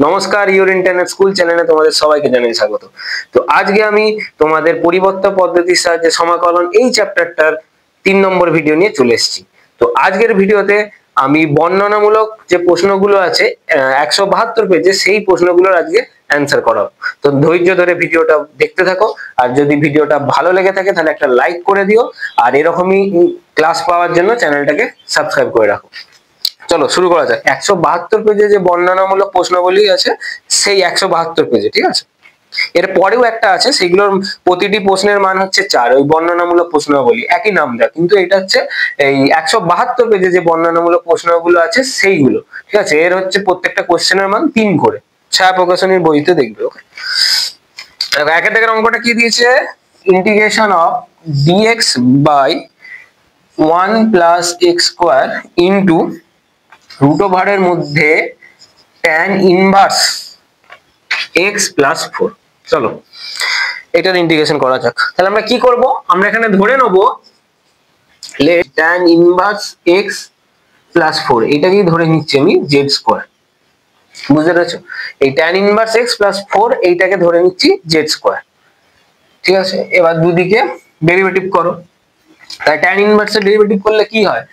নমস্কার, your internet school চ্যানেলে তোমাদের সবাইকে জানাই স্বাগত। তো আজকে আমি তোমাদের পরিবর্তন পদ্ধতির সাহায্যে সমাকলন এই চ্যাপ্টারটার 3 নম্বর ভিডিও নিয়ে চলে এসেছি। তো আজকের ভিডিওতে আমি বর্ণনামূলক যে প্রশ্নগুলো আছে 172 পেজে, সেই প্রশ্নগুলোর আজকে অ্যান্সার করাবো। তো ধৈর্য ধরে ভিডিওটা দেখতে থাকো, আর যদি ভিডিওটা ভালো লেগে থাকে তাহলে একটা লাইক করে দিও, আর এরকমই ক্লাস পাওয়ার জন্য চ্যানেলটাকে সাবস্ক্রাইব করে রাখো। চলো শুরু করা যাক। 172 পেজে যে বর্ণনামূলক প্রশ্নগুলি আছে সেই 172 পেজে, ঠিক আছে। এর পরেও একটা আছে, সেগুলোর প্রতিটি প্রশ্নের মান হচ্ছে 4, ওই বর্ণনামূলক প্রশ্নাবলী একই নাম দেওয়া, কিন্তু এটা হচ্ছে এই 172 পেজে যে বর্ণনামূলক প্রশ্নগুলো আছে সেইগুলো, ঠিক আছে। এর হচ্ছে প্রত্যেকটা কোশ্চেনের মান 3 করে, ছায়া প্রকাশনীর বইতে দেখবে। ওকে, একের দাগের অঙ্কটা কি দিয়েছে? Integration of dx by 1 plus x square into root ওভারের মধ্যে tan ইনভার্স x প্লাস 4। চলো এটার ইন্টিগ্রেশন করা যাক। তাহলে আমরা কি করব? আমরা এখানে ধরে নেব tan ইনভার্স x প্লাস 4, এটাকেই ধরে নিচ্ছি আমি z স্কোয়ার। বুঝতে পেরেছো? এই tan ইনভার্স x প্লাস 4 এইটাকে ধরে নিচ্ছি z স্কোয়ার, ঠিক আছে। এবার দুদিকে ডেরিভেটিভ করো। তাই tan ইনভার্স এর ডেরিভেটিভ করলে কি হয়?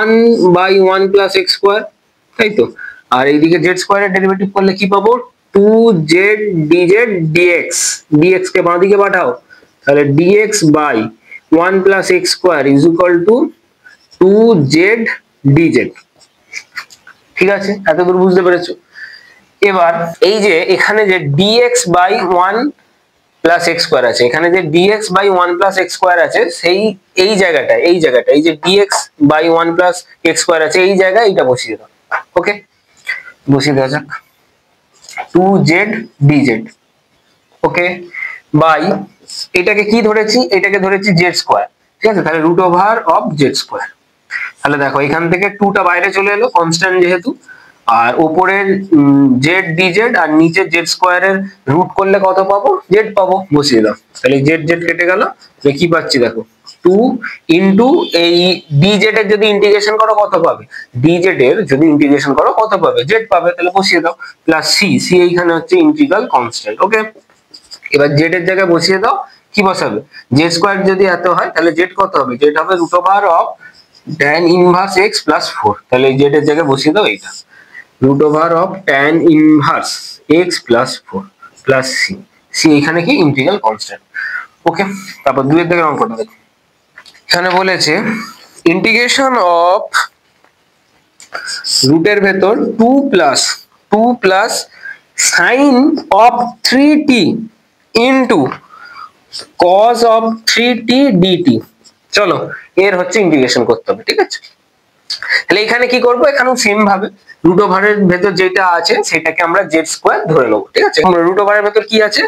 1 বাই 1 প্লাস x স্কোয়ার, তাই তো। আর এইদিকে z স্কোয়ারের ডেরিভেটিভ করলে কি পাবো? 2z dz dx, dx কে বাঁ দিকে পাঠাও, তাহলে dx by 1 plus x square is equal to 2z dz। ঠিক আছে, এতদূর বুঝতে পেরেছো? এবার এই যে এখানে যে dx by 1 plus x square আছে, এখানে যে dx by 1 plus x square আছে, সেই এই জায়গাটা এই যে dx by 1 plus x square আছে, এই জায়গায় এটা বসিয়ে দাও। ওকে, বসিয়ে দেওয়া যাক 2z dz। ওকে, বাই এটাকে কি ধরেছি? এটাকে ধরেছি z স্কোয়ার, ঠিক আছে। তাহলে root over of z square. তাহলে দেখো এখান থেকে 2 টা বাইরে চলে এলো, কনস্ট্যান্ট যেহেতু, আর উপরের z dz আর নিচে z স্কোয়ারের রুট করলে কত পাবো? z পাবো, বসিয়ে দাও। তাহলে z z কেটে গেল, কি পাচ্ছি দেখো 2 ইনটু এই dz এর যদি ইন্টিগ্রেশন করো কত পাবে? dz এর যদি ইন্টিগ্রেশন করো কত পাবে? z পাবে, তাহলে বসিয়ে দাও। প্লাস c এইখানে হচ্ছে ইন্টিগ্রাল কনস্ট্যান্ট। ওকে, এবার z এর জায়গায় বসিয়ে দাও। কি বসাবে? z স্কোয়ার যদি এত হয় তাহলে z কত হবে? z হবে root over of tan inverse x plus 4। তাহলে z এর জায়গায় বসিয়ে দাও এইটা, root over of tan inverse x plus 4 plus c এখানে কি ইন্টিগ্রাল কনস্ট্যান্ট। ওকে, তারপর দুই এর দাগের অঙ্কটা দেখো। এখানে বলেছে ইন্টিগ্রেশন অফ রুটের ভেতর 2 plus sign of 3t into cos of 3t dt। চলো এর হচ্ছে ইন্টিগ্রেশন করতে হবে, ঠিক আছে। তাহলে এখানে কি করব? এখানেও সেম ভাবে রুট ওভারের ভেতর যেটা আছে সেটাকে আমরা z স্কয়ার ধরে নেব, ঠিক আছে। রুট ওভারের ভেতর কি আছে?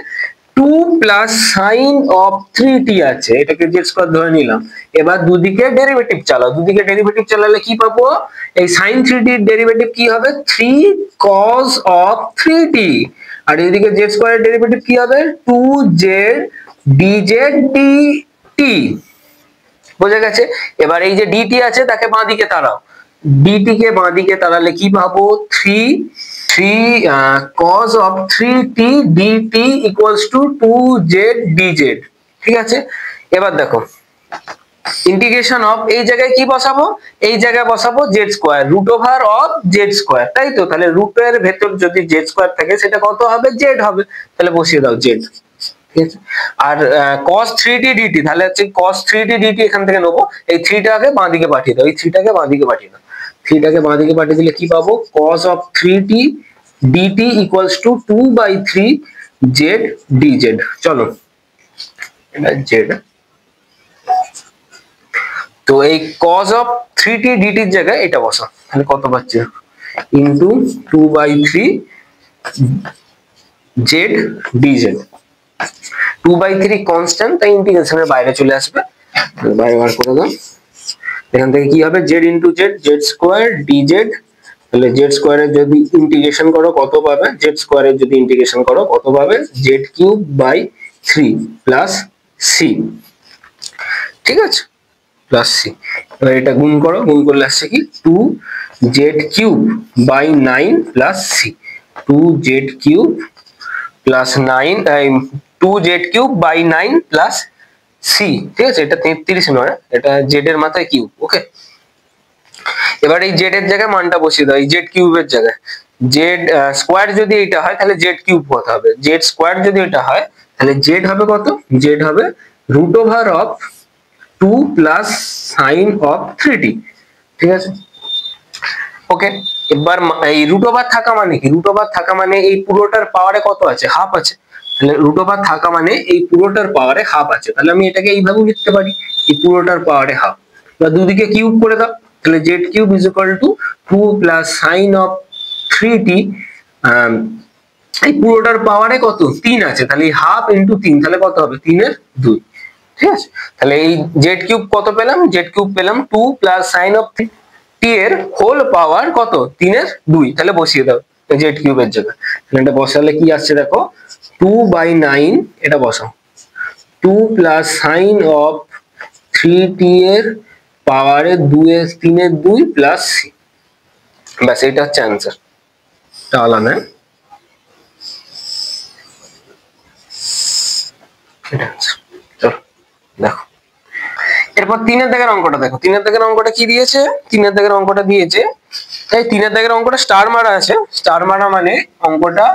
2 প্লাস সাইন অফ 3t আছে, এটাকে z স্কয়ার ধরে নিলাম। এবার দুদিকে ডেরিভেটিভ চালাও, দুদিকে ডেরিভেটিভ চালালে কি পাবো? এই sin 3t এর ডেরিভেটিভ কি হবে? 3 cos অফ 3t, আর এদিকে z স্কয়ারের ডেরিভেটিভ কি হবে? 2z dz dt। বোঝা গেছে? এবার এই যে dt আছে তাকে বাঁ দিকে তাড়াও, dt কে বাঁ দিকে তাড়ালে কি পাবো? 3 cos of 3t dt equals to 2z dz। ঠিক আছে, এবার দেখো ইন্টিগ্রেশন অফ এই জায়গায় কি বসাবো? এই জায়গায় বসাবো z square, root over of z square, তাই তো। তাহলে রুটের ভেতর যদি z স্কয়ার থাকে সেটা কত হবে? z হবে, তাহলে বসিয়ে দাও z। ঠিক আছে, আর cos 3t dt, তাহলে হচ্ছে cos 3t dt এখান থেকে নেবো, এই 3 টাকে বাঁ দিকে পাঠিয়ে দাও, এই 3 টাকে বাঁ দিকে পাঠিয়ে দাও। 3 টাকে বাঁ দিকে পাঠিয়ে দিলে কি পাবো? cos of 3t dt equals to 2/3 z dz। চলো এটা z, তো এই cos of 3t dt এর জায়গায় এটা বসাও, তাহলে কত পাচ্ছি? Into 2/3 z dz। 2/3 কনস্ট্যান্ট, তাই ইন্টিগ্রেশনের বাইরে চলে আসবে, বাইরে বার করে দাও। এখান থেকে কি হবে? z into z, z square dz। তাহলে z স্কয়ারের যদি ইন্টিগ্রেশন করো কত পাবে? z স্কয়ারের যদি ইন্টিগ্রেশন করো কত পাবে? z cube by 3 plus c, ঠিক আছে, প্লাস c। এবার এটা গুণ করো, গুণ করলে আসছে কি 2z cube by 9 plus c, 2z³ plus 9 2z³ by 9 plus c, ঠিক আছে? এটা 33 নয়, এটা z এর মাথায় কিউব। ওকে, এবার এই z এর জায়গায় মানটা বসিয়ে দাও, এই z³ এর জায়গায় z স্কয়ার যদি এটা হয় তাহলে z³ কত হবে? z স্কয়ার যদি এটা হয় তাহলে z হবে কত? z হবে √2 প্লাস সাইন অফ 3t, ঠিক আছে? ওকে, এবার এই রুট ওভার থাকা মানে কি? রুট ওভার থাকা মানে এই পুরোটার পাওয়ারে কত আছে? হাফ আছে। তাহলে রুট ওভার থাকা মানে এই পুরোটার পাওয়ারে হাফ আছে। তাহলে আমি এটাকে এইভাবে লিখতে পারি, এই পুরোটার পাওয়ারে হাফ। বা দুদিকে কিউব করে দাও, তাহলে z³ = 2 plus sign of 3t। এই পুরোটার পাওয়ারে কত? 3 আছে, তাহলে হাফ ইনটু 3, তাহলে কত হবে? 3 এর 2, ঠিক আছে? তাহলে এই z³ কত পেলাম? z³ পেলাম 2 প্লাস সাইন অফ t এর হোল পাওয়ার কত? 3 এর 2, তাহলে বসিয়ে দাও z³ এর জায়গায়। তাহলে এটা বসালে কি আসছে দেখো, 2/9, এটা বসাও 2 প্লাস সাইন অফ 3t এর পাওয়ারে 2 এর 3 এর 2 প্লাস c, ব্যাস এটা হচ্ছে অ্যান্সার। এটা আলাদা, এটা চলো দেখো। এরপর 3 এর দাগের অঙ্কটা দেখো। 3 এর দাগের অঙ্কটা কি দিয়েছে? 3 এর দাগের অঙ্কটা দিয়েছে, এই 3 এর দাগের অঙ্কটা স্টার মারা আছে। স্টার মারা মানে অঙ্কটা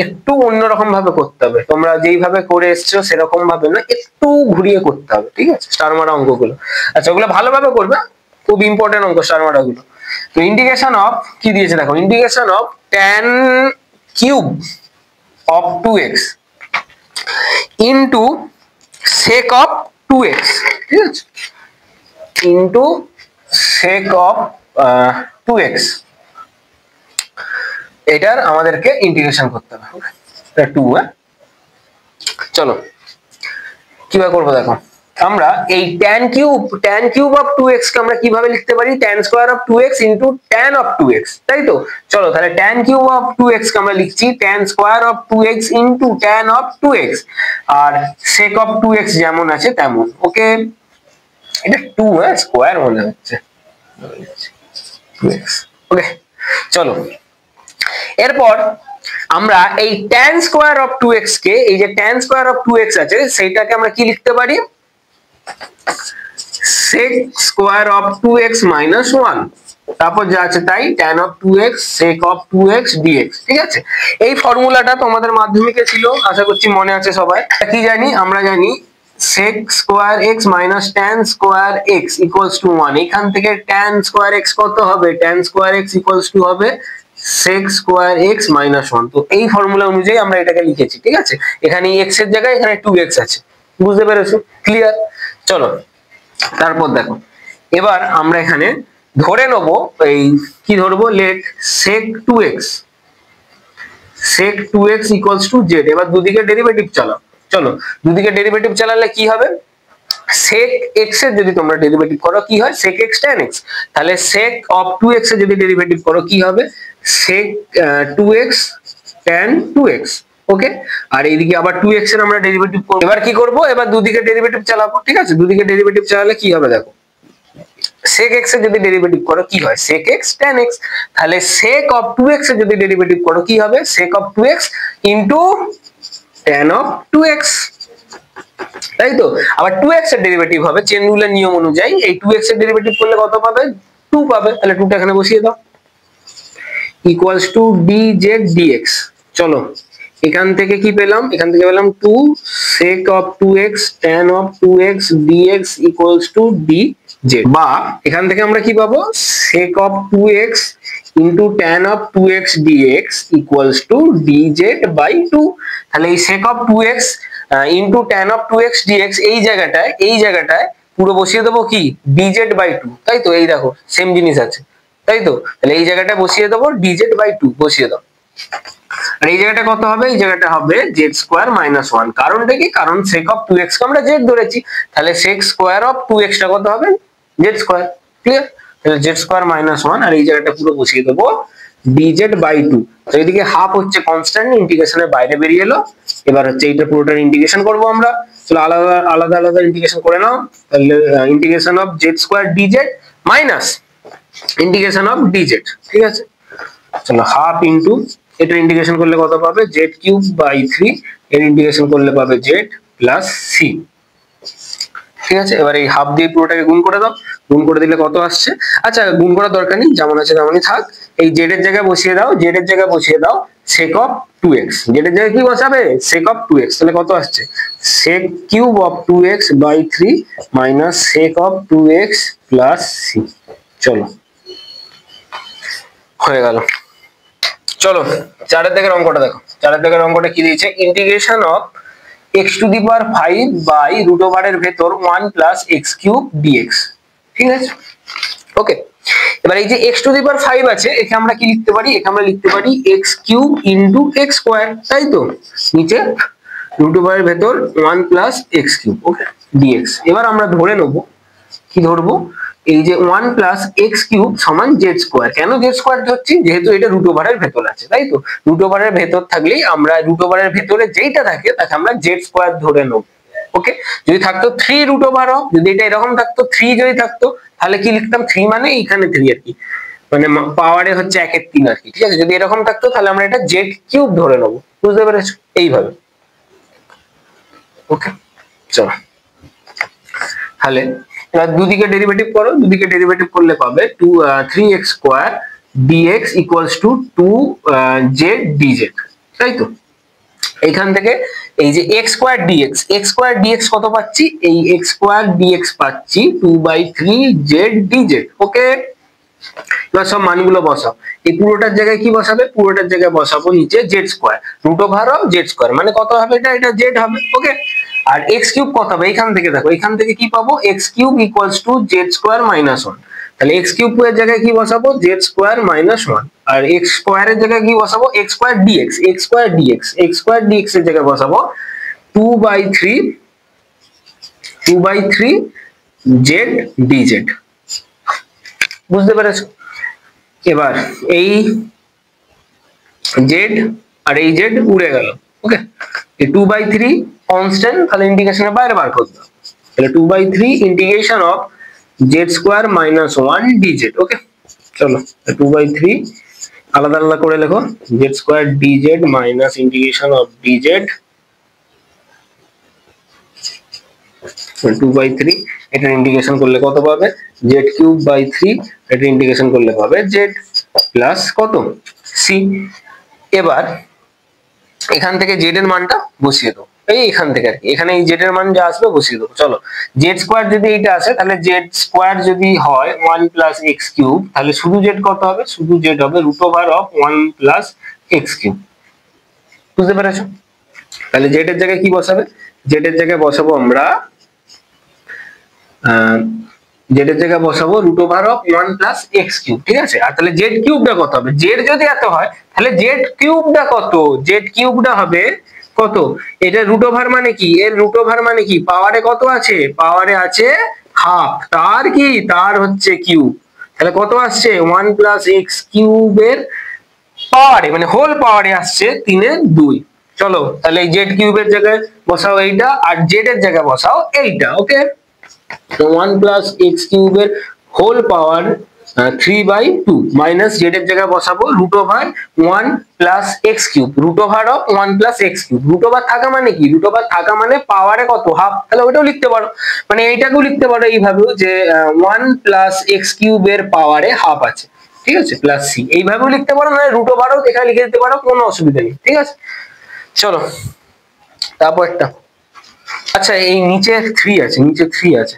একটু অন্যরকম ভাবে করতে হবে, তোমরা যেইভাবে করে এসছো সেরকম ভাবে না, একটু ঘুরিয়ে করতে হবে, ঠিক আছে? স্টার মারা অঙ্কগুলো, আচ্ছা ওগুলো ভালোভাবে করবে, খুব ইম্পর্টেন্ট অঙ্ক স্টার মারা গুলো। তো ইন্টিগ্রেশন অফ কি দিয়েছে দেখো, integration of tan³ of 2x into sec of 2x, ঠিক আছে? ইনটু sec of 2x, এটার আমাদেরকে ইন্টিগ্রেশন করতে হবে। এটা 2, চলো কিভাবে করবো দেখো। আমরা এই tan³ of 2x কে আমরা কিভাবে লিখতে পারি? tan square of 2x into tan of 2x, তাই তো? চলো তাহলে tan³ of 2x কে আমরা লিখছি tan square of 2x into tan of 2x, আর sec of 2x যেমন আছে তেমন। ওকে, এটা 2 স্কয়ার মনে হচ্ছে 2x। ওকে, চলো এরপর আমরা এই tan স্কয়ার অফ 2x কে, এই যে tan স্কয়ার অফ 2x আছে সেইটাকে আমরা কি লিখতে পারি? sec square of 2x minus 1, তারপর যা আছে তাই tan of 2x sec of 2x dx, ঠিক আছে? এই ফর্মুলাটা তোমাদের মাধ্যমিকে ছিল, আশা করছি মনে আছে সবাই। কি জানি? আমরা জানি sec স্কয়ার x minus tan square x equals to 1। এখান থেকে tan স্কয়ার x কত হবে? tan square x equals two হবে sec স্কয়ার x মাইনাস 1। তো এই ফর্মুলা অনুযায়ী আমরা এটাকে লিখেছি, ঠিক আছে? এখানে x এর জায়গায় এখানে 2x আছে, বুঝতে পেরেছো? ক্লিয়ার? চলো তারপর দেখো, এবার আমরা এখানে ধরে নেব, এই কি ধরবো? Let sec 2x equals to z। এবার দুদিকে ডেরিভেটিভ চালাও, চলো দুদিকে ডেরিভেটিভ চালালে কি হবে? sec x এর যদি তোমরা ডেরিভেটিভ করো কি হয়? sec x tan x। তাহলে sec of 2x এর যদি ডেরিভেটিভ করো কি হবে? sec 2x tan 2x। ওকে, আর এইদিকে আবার 2x এর আমরা ডেরিভেটিভ করব। এবার কি করব? এবার দুদিকে ডেরিভেটিভ চালাবো, ঠিক আছে? দুদিকে ডেরিভেটিভ চালালে কি হবে দেখো, sec x এর যদি ডেরিভেটিভ করো কি হয়? sec x tan x। তাহলে sec of 2x এর যদি ডেরিভেটিভ করো কি হবে? sec of 2x into tan of 2x, তাই তো? আবার 2x এর ডেরিভেটিভ হবে চেন রুলের নিয়ম অনুযায়ী, এই 2x এর ডেরিভেটিভ করলে কত পাবে? 2 পাবে। তাহলে 2টা এখানে বসিয়ে দাও, ইকুয়ালস টু dz dx। চলো এখান থেকে কি পেলাম? এখান থেকে পেলাম 2 sec of 2x tan of 2x dx equals to dz। বা এখান থেকে আমরা কি পাবো? sec of 2x into tan of 2x dx equals to dz by 2। তাহলে এই sec of 2x into tan of 2x dx এই জায়গাটায় পুরো বসিয়ে দেবো কি? dz বাই 2, তাই তো? এই দেখো সেম জিনিস আছে, তাই তো? তাহলে এই জায়গাটা বসিয়ে দেবো dz বাই 2 বসিয়ে দাও। আর এই জায়গাটা কত হবে? এই জায়গাটা হবে z স্কয়ার মাইনাস 1। কারণটা কি? কারণ sec of 2x কে আমরা z ধরেছি, তাহলে sec স্কয়ার অফ 2x টা কত হবে? z square. ক্লিয়ার? তাহলে z স্কয়ার মাইনাস 1, আর এই জায়গাটা পুরো বসিয়ে দেবো dz বাই 2। তো এদিকে হাফ হচ্ছে কনস্ট্যান্ট, ইন্টিগ্রেশনের বাইরে বেরিয়ে এলো। এবার হচ্ছে এইটা পুরোটার ইন্টিগ্রেশন করব আমরা। চলো আলাদা ইন্টিগ্রেশন করে নাও। তাহলে integration of z square dz minus integration of dz, ঠিক আছে? চলো হাফ ইনটু, এটা ইন্টিগ্রেশন করলে কত পাবে z³/3, এর ইন্টিগ্রেশন করলে পাবে z প্লাস c। ঠিক আছে, এবার এই হাফ দিয়ে পুরোটাকে গুণ করে দাও, গুণ করে দিলে কত আসছে? আচ্ছা গুণ করার দরকার নেই, যেমন আছে তেমনই থাক। এই z এর জায়গায় বসিয়ে দাও, z এর জায়গায় বসিয়ে দাও sec(2x), z এর জায়গায় কি বসাবে? sec(2x), তাহলে কত আসছে? sec³ (2x/3 - sec(2x + c)। চলো হয়ে গেল। চলো 4 এর দাগের অঙ্কটা দেখো। 4 এর দাগের অঙ্কটা কি দিয়েছে? ইন্টিগ্রেশন অফ x⁵ এর ভেতর 1 + x³ dx। ঠিক আছে, ওকে। এবার এই যে x⁵ আছে, একে আমরা কি লিখতে পারি? একে আমরা লিখতে পারি x³ × x², তাই তো? নিচে এর ভেতর 1 + x³, ওকে, dx। এবার আমরা ধরে নেব, কি ধরবো? এই যে 1 + x³ = z²। কেন z² ধরছি? যেহেতু এটা এর ভেতর আছে, তাই তো? এর ভেতর থাকলেই আমরা এর ভেতরে যেইটা থাকে তাকে আমরা z² ধরে নেব, ওকে। যদি থাকতো 3√, যদি এটা এরকম থাকতো 3 যদি থাকতো, তাহলে কি লিখতাম? 3 মানে এখানে 3 আর কি, মানে পাওয়ারে হচ্ছে 1/3 আর কি। ঠিক আছে, যদি এরকম থাকতো তাহলে আমরা এটা z³ ধরে নেব। বুঝতে পেরেছো? এইভাবে, ওকে। চলো তাহলে এবার দুদিকে ডেরিভেটিভ করো, দুদিকে ডেরিভেটিভ করলে পাবে 3x² dx = 2z dz, তাই তো? এইখান থেকে এই যে x² dx কত পাচ্ছি? এই x² dx পাচ্ছি 2/3z dz, ওকে। এবার সব মানগুলো বসাও। এই পুরোটার জায়গায় কি বসাবে? পুরোটার জায়গায় বসাবো নিচে z², √z², মানে কত হবে? এটা z হবে, ওকে। আর x³ কত হবে? এখান থেকে দেখো, এখান থেকে কি পাবো? x³ = z² - 1, তাহলে x³ এর জায়গায় কি বসাবো? z² - 1, আর x² এর জায়গায় কি বসাবো? x² dx এর জায়গায় বসাবো 2/3z dz। বুঝতে পেরেছো? এবার এই z আর এই z উড়ে গেল, ওকে। এই 2/3 কনস্ট্যান্ট, তাহলে ইন্টিগ্রেশনের বাইরে বার করতে হবে। তাহলে 2/3 ইন্টিগ্রেশন অফ z² - 1 dz, ওকে। চলো 2/3 আলাদা আলাদা করে লেখো, z² dz minus integration of dz 2/3, এটা ইন্টিগ্রেশন করলে কত পাবে? z³/3, এটা ইন্টিগ্রেশন করলে পাবে z প্লাস কত? c। এবার এখান থেকে z এর মানটা বসিয়ে দাও, এইখান থেকে আর কি, এখানে এই z এর মান যা আসবে বসিয়ে দাও। চলো, z² যদি এইটা আসে, তাহলে z² যদি হয় 1 + x³, তাহলে শুধু z কত হবে? শুধু z হবে √1 + x³। বুঝতে পেরেছো? তাহলে z এর জায়গায় কি বসাবে? z এর জায়গায় বসাবো আমরা z এর জায়গায় বসাবো √1 + x³, ঠিক আছে। আর তাহলে z³ কত হবে? z যদি এত হয়, তাহলে z³ কত? z³ হবে কত? এটা √, মানে কি? এর √, মানে কি? পাওয়ারে কত আছে? পাওয়ারে আছে হাফ, তার কি? তার হচ্ছে কিউব। তাহলে কত আসছে? 1 + x³ এর পাওয়ারে, মানে হোল পাওয়ারে আসছে 3/2। চলো তাহলে এই z³ এর জায়গায় বসাও এইটা, আর z এর জায়গায় বসাও এইটা, ওকে। তো 1 + x³ এর হোল পাওয়ার 3/2 মাইনাস z এর জায়গায় বসাবো √1 + x³, √1 + x³। √, থাকা মানে কি? √, থাকা মানে পাওয়ারে কত? হাফ। তাহলে ওটাও লিখতে পারো, মানে এইটাকেও লিখতে পারো এইভাবেও, যে 1 + x³ এর পাওয়ারে হাফ আছে, ঠিক আছে, প্লাস c। এইভাবেও লিখতে পারো, মানে √, এখানে লিখে দিতে পারো, কোনো অসুবিধা নেই, ঠিক আছে। চলো তারপরটা। আচ্ছা এই নিচে 3 আছে, নিচে 3 আছে,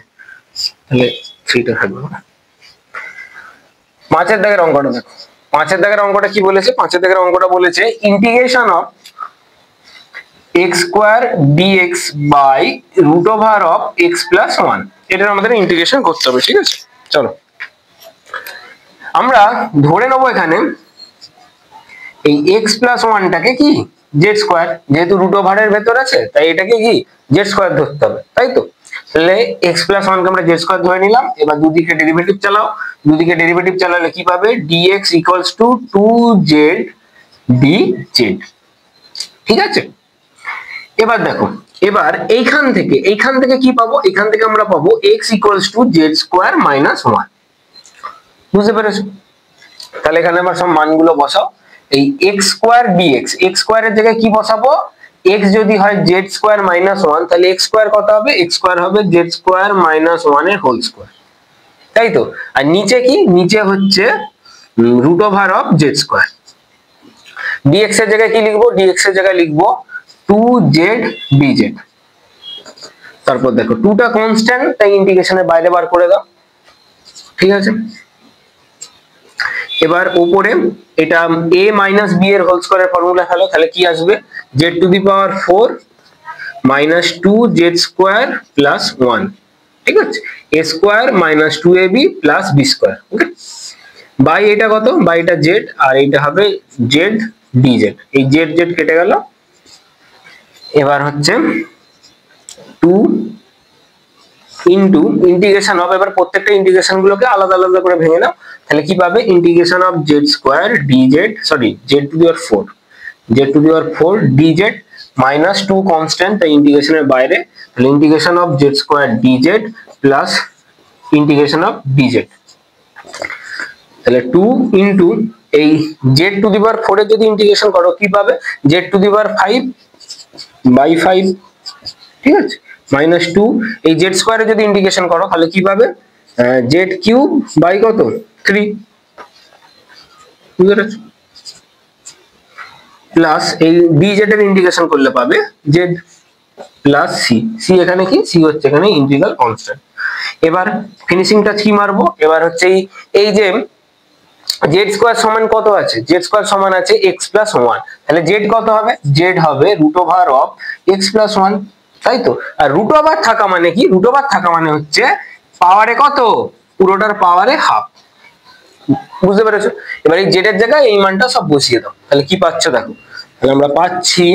তাহলে 3টা থাকবে। 5 এর দাগের অঙ্কটা দেখো। 5 এর দাগের অঙ্কটা কি বলেছে? 5 এর দাগের অঙ্কটা বলেছে integration of x² dx √x + 1, এটার আমাদের ইন্টিগ্রেশন করতে হবে, ঠিক আছে। চলো আমরা ধরে নেব এখানে এই x + 1টাকে কি? z², যেহেতু √, এর ভেতর আছে, তাই এটাকে কি? z² ধরতে হবে, তাই তো? তাহলে x + 1 কে আমরা z² ধরে নিলাম। এবার দুদিকে ডেরিভেটিভ চালাও, দুদিকে ডেরিভেটিভ চালালে কি পাবে? dx = 2z dz, ঠিক আছে। এবার দেখো, এবার এইখান থেকে কি পাবো? এখান থেকে আমরা পাবো x = z² - 1। বুঝতে পেরেছো? তাহলে এখানে আমরা সব মানগুলো বসাও। এই এক্স স্কোয়ার ডিএক্স, এক্স স্কোয়ারের জায়গায় কি বসাবো, এক্স যদি হয় জেড স্কোয়ার মাইনাস ওয়ান, তাহলে এক্স স্কোয়ার কত হবে, এক্স স্কোয়ার হবে জেড স্কোয়ার মাইনাস ওয়ান এর হোল স্কোয়ার, তাই তো। আর নিচে কি, নিচে হচ্ছে root over of z square. Dx এর জায়গায় কি লিখবো, ডিএক্স এর জায়গায় লিখবো 2z dz। তারপর দেখো 2 টা কনস্ট্যান্ট, তাই ইন্টিগ্রেশনের বাইরে বার করে দাও, ঠিক আছে। এবার উপরে এটা a মাইনাস b এর হোল স্কয়ারের ফর্মুলা ফেলো, তাহলে কি আসবে, z to the power 4 minus 2z square plus 1, ঠিক আছে, a square minus 2ab plus b square, okay. By এটা কত, বাই এটা z, আর এটা হবে z dz, এই z z কেটে গেল। এবার হচ্ছে 2 ইনটু ইন্টিগ্রেশন অফ, এবার প্রত্যেকটা ইন্টিগ্রেশন গুলোকে আলাদা আলাদা করে ভেঙে নাও, তাহলে কি পাবে, integration of z square dz, sorry z to the power 4, z to the power 4 dz minus 2 constant, তাই ইন্টিগ্রেশনের বাইরে, তাহলে integration of z square dz plus integration of dz, তাহলে 2 ইনটু এই z টু দি পাওয়ার 4 এর যদি integration করো কি পাবে, z to the power 5 by 5, ঠিক আছে, মাইনাস 2, এই z স্কয়ারে যদি ইন্টিগ্রেশন করো তাহলে কি পাবে, z কিউব বাই কত 3, বুঝতে পেরেছো, প্লাস এই dz এর ইন্টিগ্রেশন করলে পাবে z প্লাস c, এখানে কি, c হচ্ছে এখানে ইন্টিগ্রাল কনস্ট্যান্ট। এবার ফিনিশিং টাচ কি মারবো, এবার হচ্ছে এই যে z স্কয়ার সমান কত আছে, z স্কয়ার সমান আছে x প্লাস 1, তাহলে z কত হবে, z হবে root over of x plus 1, তাই তো। আর রুট ওভার থাকা মানে কি, রুট ওভার থাকা মানে হচ্ছে পাওয়ারে কত, পুরোটার পাওয়ারে হাফ, বুঝতে পেরেছো। এবার এই z এর জায়গায় এই মানটা সব বসিয়ে দাও, তাহলে কি পাচ্ছ দেখো, তাহলে আমরা পাচ্ছি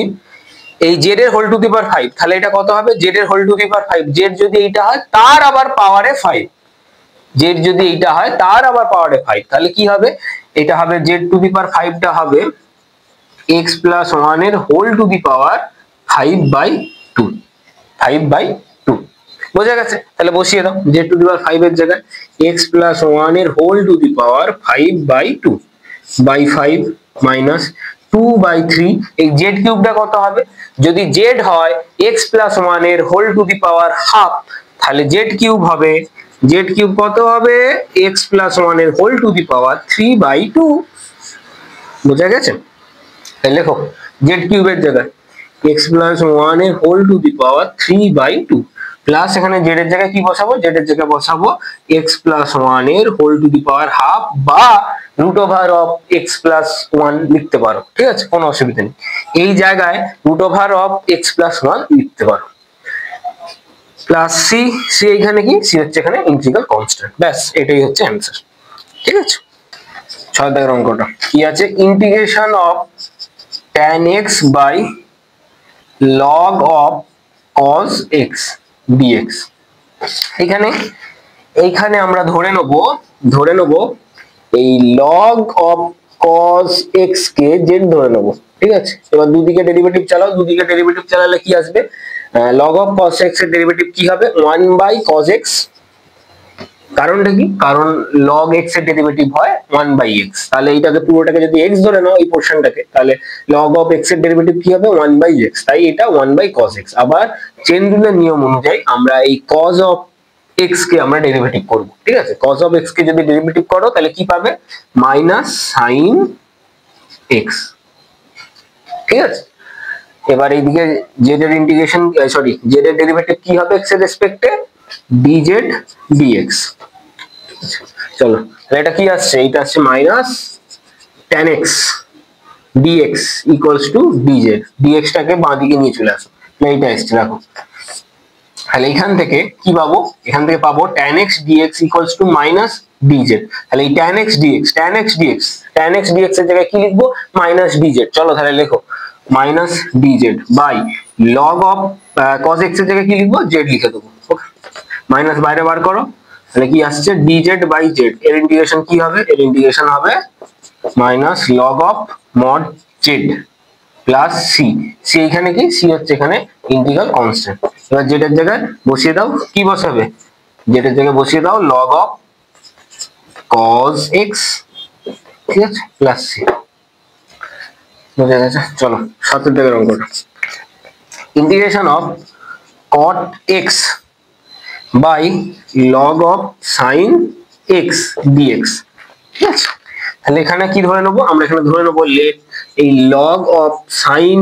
এই z এর হোল টু দি পাওয়ার 5, তাহলে এটা কত হবে, z এর whole to the power 5, z যদি এইটা হয় তার আবার পাওয়ারে 5, z যদি এইটা হয় তার আবার পাওয়ারে 5, তাহলে কি হবে, এটা হবে z টু দি পাওয়ার 5 টা হবে x প্লাস 1 এর হোল টু দি পাওয়ার 5/2, 5/2, বোঝা গেছে। তাহলে বসিয়ে দাও z টু দি পাওয়ার 5 এর জায়গায় x প্লাস 1 এর whole to the power 5/2 by 5 minus 2/3, এই z কিউবটা কত হবে, যদি z হয় x প্লাস 1 এর whole to the power half, তাহলে z কিউব হবে, z কিউব কত হবে, x প্লাস 1 এর হোল টু দি পাওয়ার 3/2, বোঝা গেছে। তাহলে লেখো z কিউবের জায়গায় x প্লাস 1 এর whole to the power 3/2 plus এখানে z এর জায়গায় কি বসাবো, z এর জায়গায় বসাবো x প্লাস 1 এর whole to the power half বা root over of x plus 1 লিখতে পারো, ঠিক আছে, কোনো অসুবিধা নেই, এই জায়গায় root over of x plus 1 লিখতে পারো, প্লাস c এখানে কি, c হচ্ছে এখানে ইন্টিগ্রাল কনস্ট্যান্ট, ব্যাস এটাই হচ্ছে অ্যানসার, ঠিক আছে। 6 দাগের অঙ্কটা কি আছে, integration of tan x by log of cos x dx, এইখানে আমরা ধরে নেব এই log of cos x K z ধরে নেব, ঠিক আছে। এবার দুদিকে ডেরিভেটিভ চালাও, দুদিকে ডেরিভেটিভ চালালে কি আসবে, log of cos x এর ডেরিভেটিভ কি হবে, 1/cos x, কারণটা কি, কারণ log x এর ডেরিভেটিভ হয় 1/x, তাহলে এইটাকে পুরোটাকে যদি x ধরে নাও এই পোরশনটাকে, তাহলে log of x এর ডেরিভেটিভ কি হবে 1/x, তাই এটা 1/cos x। আবার চেন রুলের নিয়ম অনুযায়ী আমরা এই cos of x কে আমরা ডেরিভেটিভ করব, ঠিক আছে, cos of x কে যদি ডেরিভেটিভ করো তাহলে কি পাবে, মাইনাস sin x, ঠিক আছে। এবার এইদিকে z এর ইন্টিগ্রেশন, সরি z এর ডেরিভেটিভ কি হবে x এর রেসপেক্টে, dz dx, চলো তাহলে এটা কি আসছে, এটা আসছে minus tan x dx equals to dz, dx টাকে বাঁ দিকে নিয়ে চলে আসো, এইটা আসছে দেখো, তাহলে এখান থেকে কি পাবো, এখান থেকে পাবো tan x dx equals two minus dz, তাহলে এই tan x dx এর জায়গায় কি লিখবো, মাইনাস dz, চলো তাহলে লেখো minus dz by log of cos x এর জায়গায় কি লিখবো, z লিখে দেবো, ওকে, মাইনাস বাইরে বার করো, তাহলে কি আসছে dz বাই z, এর ইন্টিগ্রেশন কি হবে, এর ইন্টিগ্রেশন হবে minus log of mod z plus c এখানে কি, c হচ্ছে এখানে ইন্টিগ্রাল কনস্ট্যান্ট। এবার z এর জায়গায় বসিয়ে দাও, কি বসাবে, z এর জায়গায় বসিয়ে দাও log অফ cos x, ঠিক আছে, প্লাস c, বুঝে গেছে? চলো 7 দাগের অঙ্কটা, integration of cot x by log of sin x dx। ঠিক আছে, তাহলে এখানে কি ধরে নেবো আমরা? এখানে ধরে নেবো লেট এই log of sin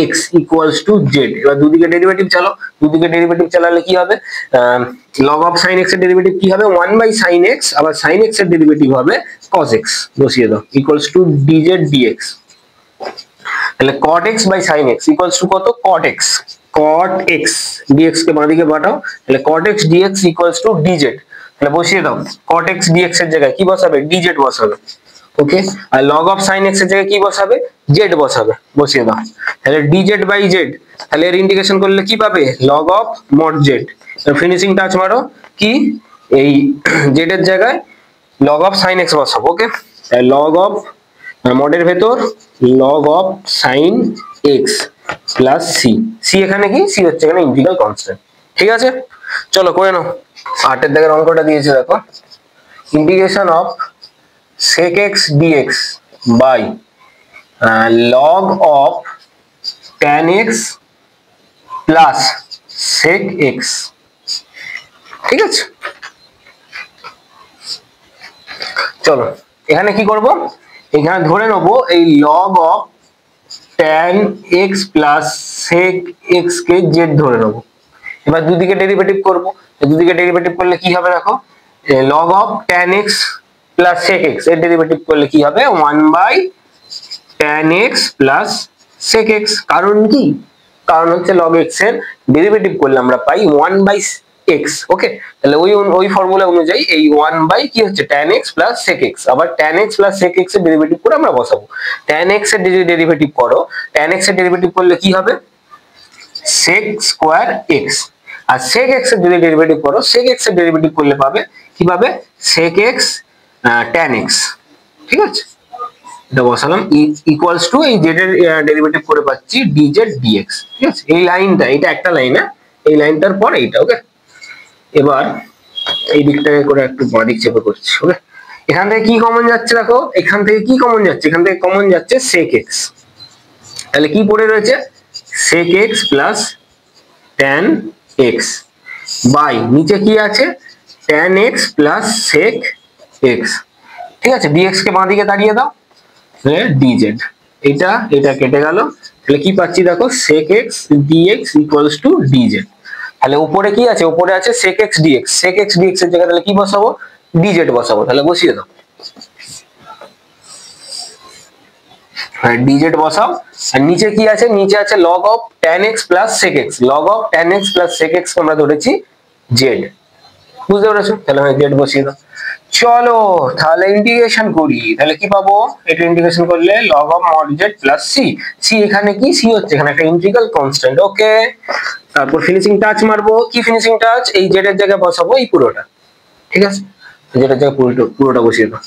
x equals to z। এবার দুদিকে ডেরিভেটিভ চালো, দুদিকে ডেরিভেটিভ চালালে কি হবে? log অফ sin x এর ডেরিভেটিভ কি হবে? 1 বাই sin x, আবার sin x এর ডেরিভেটিভ হবে cos x, বসিয়ে দাও, ইকুয়ালস টু dz dx। তাহলে cot x by sin x equals to কত? cot x, cot x dx কে বাঁদিকে পাঠাও, তাহলে cot x dx equals to dz। তাহলে বসিয়ে দাও, cot x dx এর জায়গায় কি বসাবে? dz বসাবে। ওকে, আর log অফ sin x এর জায়গায় কি বসাবে? z বসাবে, বসিয়ে দাও। তাহলে dz বাই z, তাহলে এর ইন্টিগ্রেশন করলে কি পাবে? log of mod z। Finishing touch মারো, কি এই z এর জায়গায় log অফ sin x বসাবো। ওকে, log অফ মডের ভেতর log of sin x plus c, c এখানে কি? c হচ্ছে এখানে ইন্টিগ্রাল কনস্ট্যান্ট। ঠিক আছে, চলো করে নাও। 8 এর দাগের অঙ্কটা দিয়েছে দেখো, integration of sec x dx by log of tan x plus sec x। ঠিক আছে, চলো এখানে কি করব? এখানে ধরে নেব এই log of tan x plus sec x K z ধরে নেব। এবার দুদিকে ডেরিভেটিভ করব, দুদিকে ডেরিভেটিভ করলে কি হবে? দেখো, log of tan x plus sec x এর ডেরিভেটিভ করলে কি হবে? 1 by tan x plus sec x। কারণ কি? কারণ হচ্ছে log x এর ডেরিভেটিভ করলে আমরা পাই 1 বাই x। ওকে, তাহলে ওই ফর্মুলা অনুযায়ী এই 1 বাই কি হচ্ছে? tan x plus sec x, আবার tan x plus sec x এর ডেরিভেটিভ করে আমরা বসাবো। tan x এর যদি ডেরিভেটিভ করো, tan x এর ডেরিভেটিভ করলে কি হবে? sec স্কয়ার x, আর sec x এর যদি ডেরিভেটিভ করো, sec x এর ডেরিভেটিভ করলে পাবে কি? পাবে sec x tan x। ঠিক আছে, এটা বসালাম, ইকুয়ালস টু এই z এর ডেরিভেটিভ করে পাচ্ছি dz dx। ঠিক আছে, এই লাইনটা, এটা একটা লাইন, এই লাইনটার পর এইটা। ওকে, এবার এই দিকটাকে করে একটু বাঁ দিক চেপে করছি। ওকে, এখান থেকে কি কমন যাচ্ছে? দেখো, এখান থেকে কি কমন যাচ্ছে? এখান থেকে কমন যাচ্ছে sec x। তাহলে কি পড়ে রয়েছে? sec x plus tan x by নিচে কি আছে? tan x plus sec x। ঠিক আছে, dx কে বাঁ দিকে দাঁড়িয়ে দাও, dz। এটা কেটে গেল, তাহলে কি পাচ্ছি? দেখো, sec x dx equals to dz। তাহলে উপরে কি আছে? উপরে আছে sec x dx, sec x dx এর জায়গায় তাহলে কি বসাবো? dz বসাবো। তাহলে বসিয়ে দাও, dz বসাও। আর নিচে কি আছে? নিচে আছে log of tan x plus sec x, log of tan x plus sec x আমরা ধরেছি z। বুঝতে পেরেছো? তাহলে আমি z বসিয়ে দাও। চলো তাহলে ইন্টিগ্রেশন করি, তাহলে কি পাবো? এটা ইন্টিগ্রেশন করলে log of mod z plus c, c এখানে কি? c হচ্ছে এখানে একটা ইন্টিগ্রাল কনস্ট্যান্ট। ওকে, তারপর ফিনিশিং টাচ মারবো। কি ফিনিশিং টাচ? এই z এর জায়গায় বসাবো এই পুরোটা। ঠিক আছে, z এর জায়গায় পুরোটা বসিয়ে দাও।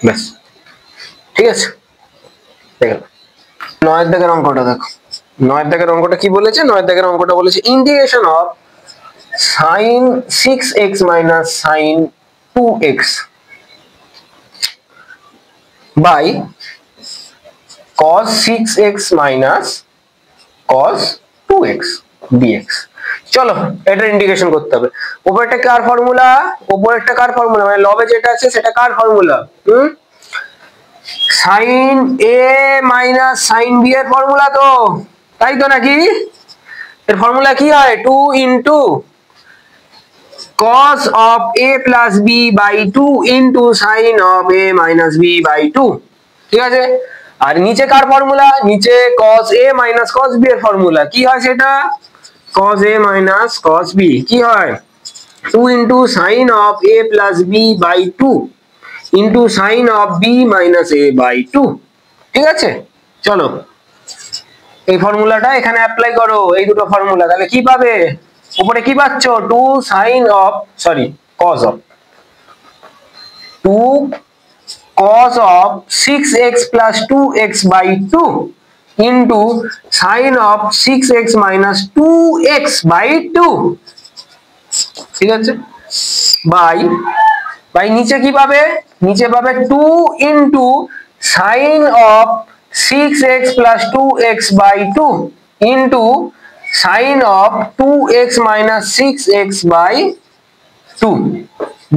ব্যাস, ঠিক আছে, দেখো 9 দাগের অঙ্কটা দেখো। 9 দাগের অঙ্কটা কি বলেছে? 9 দাগের অঙ্কটা বলেছে integration of sin 6x minus sin 2x by cos 6x minus cos 2x dx। চলো এটা ইন্টিগ্রেশন করতে হবে। উপরেরটা কার ফর্মুলা? উপরেরটা কার ফর্মুলা? মানে লবে যেটা আছে সেটা কার formula? sin a minus sin b এর ফর্মুলা তো, তাই তো নাকি? এর ফর্মুলা কি হয়? 2 into cos of a plus b by 2 into sin of a minus b by 2। ঠিক আছে, আর নিচে কার ফর্মুলা? নিচে cos a minus cos b এর ফর্মুলা কি হয় সেটা? cos a minus cos b কি হয়? 2 into sin of a plus b by 2 into sin of b minus a by 2। ঠিক আছে, চলো এই ফর্মুলাটা এখানে অ্যাপ্লাই করো, এই দুটো ফর্মুলা। তাহলে কি পাবে? উপরে কি পাচ্ছ? 2 sin of cos of 2 cos of 6x plus 2x by 2 into sin of 6x minus 2x by 2। ঠিক আছে, বাই নিচে কি পাবে, নিচে পাবে 2 into sin of 6x plus 2x by 2 into sin of 2x minus 6x by 2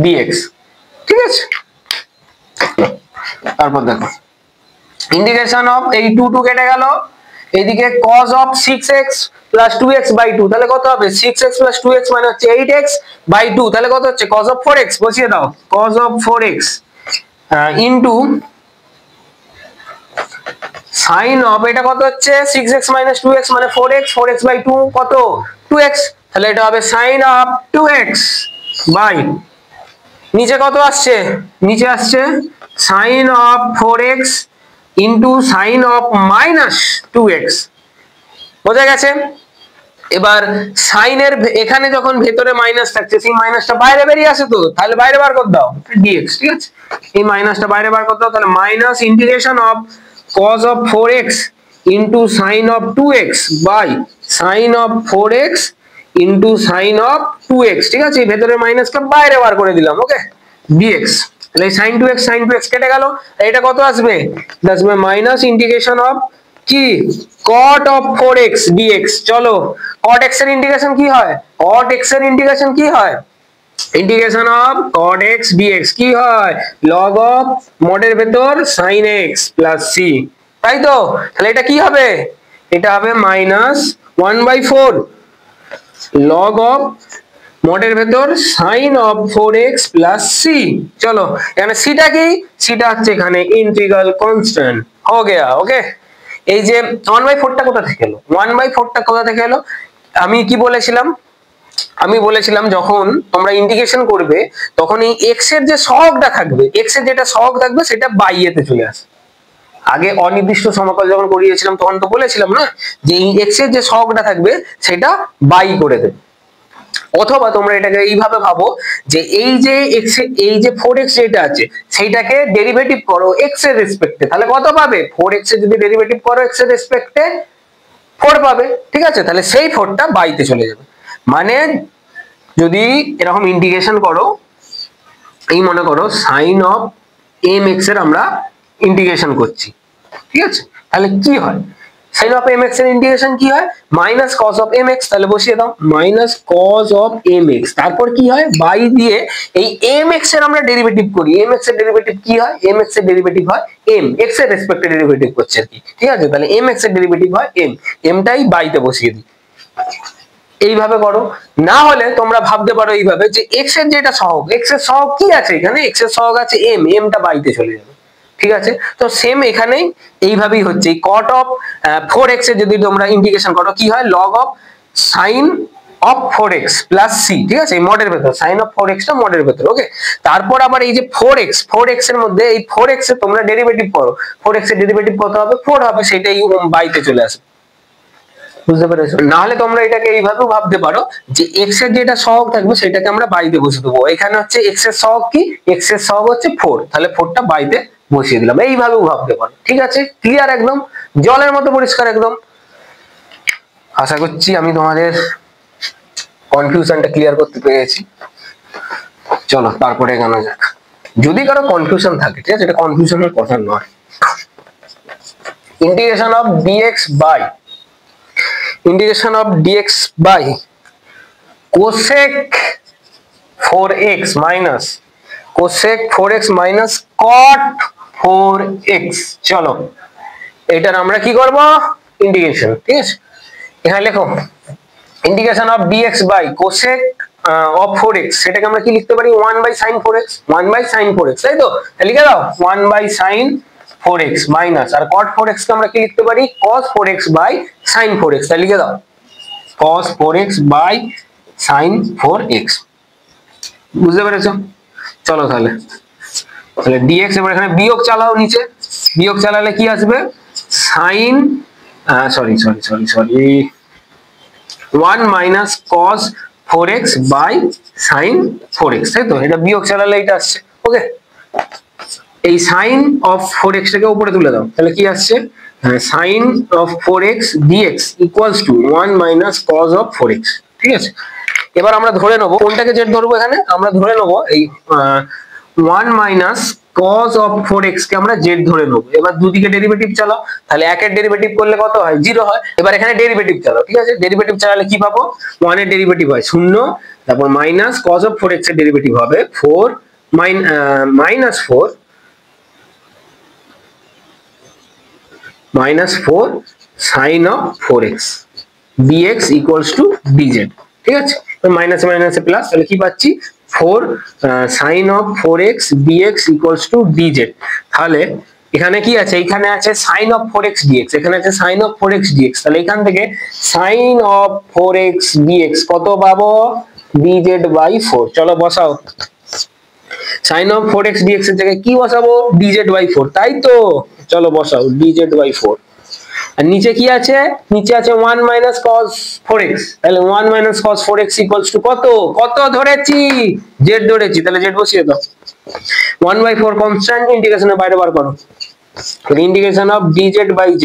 dx। ঠিক আছে, তারপর দেখো ইন্টিগ্রেশন অফ এই 2 2 কেটে গেল, এইদিকে cos of 6x plus 2x by 2 তাহলে কত হবে 6x plus 2x মানে হচ্ছে 8x by 2 তাহলে কত হচ্ছে cos of 4x, বসিয়ে দাও cos of 4x into sin of এটা কত হচ্ছে 6x minus 2x মানে 4x, 4x by 2 কত 2x, তাহলে এটা হবে sin of 2x by নিচে কত আসছে, নিচে আসছে sin of 4x into sin of minus 2x। বোঝা গেছে? এবার sin এর এখানে যখন ভেতরে মাইনাস থাকছে সেই মাইনাসটা বাইরে বেরিয়ে আসে, তো তাহলে বাইরে বার করে দাও dx। ঠিক আছে, এই মাইনাসটা বাইরে বার করে দাও, তাহলে minus integration of cos of 4x into sin of 2x by sin of 4x into sin of 2x। ঠিক আছে, এই ভেতরে মাইনাসটা বাইরে বার করে দিলাম, ওকে dx। তাহলে sin 2x কেটে গেল, এটা কত আসবে, আসবে মাইনাস ইন্টিগ্রেশন অফ কি cot of 4x dx। চলো cot x এর ইন্টিগ্রেশন কি হয়, cot x এর ইন্টিগ্রেশন কি হয়, integration of cot x dx কি হয় log of মডের ভেতর sin x plus c, তাই তো? তাহলে এটা কি হবে, এটা হবে মাইনাস 1/4 log of মডের ভেতর sin of 4x plus c। চলো এখানে c টা কি, c টা হচ্ছে এখানে ইন্টিগ্রাল কনস্ট্যান্ট হয়ে গেল, ওকে। এই যে 1/4 টা কোথা থেকে এলো, 1/4 টা কোথা থেকে এলো, আমি কি বলেছিলাম, আমি বলেছিলাম যখন তোমরা ইন্টিগ্রেশন করবে তখন এই x এর যে সহগটা থাকবে, x এর যেটা সহগ থাকবে সেটা বাইয়েতে চলে আসে। আগে অনির্দিষ্ট সমাকল যখন করিয়েছিলাম তখন তো বলেছিলাম না যে এই x এর যে সহগটা থাকবে সেটা বাই করে দেবে। অথবা তোমরা এটাকে এইভাবে ভাবো যে এই যে x এই যে 4x যেটা আছে সেইটাকে ডেরিভেটিভ করো x এর রেসপেক্টে, তাহলে কত পাবে 4x এর যদি ডেরিভেটিভ করো x এর রেসপেক্টে 4 পাবে। ঠিক আছে, তাহলে সেই 4 টা বাইতে চলে যাবে। মানে যদি এরকম ইন্টিগ্রেশন করো, এই মনে করো sin of mx এর আমরা ইন্টিগ্রেশন করছি, ঠিক আছে, তাহলে কি হয় sin of mx এর ইন্টিগ্রেশন কি হয় মাইনাস cos of mx, তাহলে বসিয়ে দাও মাইনাস cos of mx, তারপর কি হয় বাই দিয়ে এই mx এর আমরা ডেরিভেটিভ করি, mx এর ডেরিভেটিভ কি হয়, mx এর ডেরিভেটিভ হয় m, x এর রেসপেক্টে ডেরিভেটিভ করছে আর কি। ঠিক আছে, তাহলে mx এর ডেরিভেটিভ হয় m টাই বাইতে বসিয়ে দিই। এইভাবে করো, না হলে তোমরা ভাবতে পারো এইভাবে যে x এর যেটা সহগ, x এর সহগ কি আছে এখানে, x এর সহগ আছে m টা বাইতে চলে যাবে। ঠিক আছে, তো সেম এখানেই এইভাবেই হচ্ছে cot of 4x এর যদি তোমরা ইন্টিগ্রেশন করো কি হয় log of sin of 4x plus c। ঠিক আছে, এই মডের ভেতর sin of 4x টা মডের ভেতর, ওকে। তারপর আবার এই যে 4x এর মধ্যে এই 4x এর তোমরা ডেরিভেটিভ করো, 4x এর ডেরিভেটিভ কত হবে 4 হবে, সেটাই বাইতে চলে আসে। বুঝতে পেরেছো? না হলে তোমরা এটাকে এইভাবেও ভাবতে পারো যে x এর যেটা সহগ থাকবে সেটাকে আমরা বাইতে বসিয়ে দেবো। এখানে হচ্ছে x এর সহগ কি, x এর সহগ হচ্ছে 4, তাহলে 4 টা বাইতে বসিয়ে দিলাম, এইভাবেও ভাবতে পারো। ঠিক আছে, ক্লিয়ার, একদম জলের মতো পরিষ্কার একদম। আশা করছি আমি তোমাদের কনফিউশনটা ক্লিয়ার করতে পেরেছি। চলো তারপরে এগোনো যাক। যদি কারো কনফিউশন থাকে, ঠিক আছে, এটা কনফিউশনের কথা নয়, integration of dx by integration of dx by cosec 4x minus cosec 4x minus cot 4x। চলো এটার আমরা কি করব ইন্টিগ্রেশন। ঠিক আছে, এখানে লেখো integration of dx by cosec of 4x, সেটাকে আমরা কি লিখতে পারি 1 by sin 4x, 1 by sin 4x, তাই তো? লিখে দাও 1 by sin 4x মাইনাস আর cot 4x কে আমরা কি লিখতে পারি cos 4x by sin 4x, তাই লিখে দাও cos 4x by sin 4x। বুঝতে পেরেছো? চলো তাহলে dx এবার এখানে বিয়োগ চালাও, নিচে বিয়োগ চালালে কি আসবে sin 1 minus cos 4x by sin 4x, তাই তো? এটা বিয়োগ চালালে এটা আসছে, ওকে। এই sin of 4x টাকে উপরে তুলে দাও, তাহলে কি আসছে sin of 4x dx equals to 1 minus cos of 4x। ঠিক আছে, এবার আমরা ধরে নেবো কোনটাকে জেড ধরবো, এখানে আমরা ধরে নেবো এই 1 মাইনাস cos অফ 4x কে আমরা জেড ধরে নেবো। এবার দুদিকে ডেরিভেটিভ চালাও, তাহলে একের ডেরিভেটিভ করলে কত হয়, 0 হয়। এবার এখানে ডেরিভেটিভ চালাও, ঠিক আছে, ডেরিভেটিভ চালালে কি পাবো, 1 এর ডেরিভেটিভ হয় 0, তারপর মাইনাস cos অফ 4x এর ডেরিভেটিভ হবে 4 minus 4 sin of 4x dx equals to dz, ঠিক আছে, মাইনাস মাইনাসে প্লাস, তাহলে কি পাচ্ছি 4 sin of 4x dx equals to dz। তাহলে এখানে কি আছে, এখানে আছে sin of 4x dx, এখানে আছে sin of 4x dx, তাহলে এখান থেকে sin of 4x dx কত পাবো, dz by 4। চলো বসাও, sin of 4x dx এর জায়গায় কি বসাবো, dz by 4, তাই তো, চলো বসাও dz by 4। আর নিচে কি আছে, নিচে আছে 1 মাইনাস cos 4x, তাহলে 1 minus cos 4x equals to কত, কত ধরেছি, z ধরেছি, তাহলে z বসিয়ে দাও। 1/4 কনস্ট্যান্ট, ইন্টিগ্রেশনের বাইরে বার করো, integration of dz by z,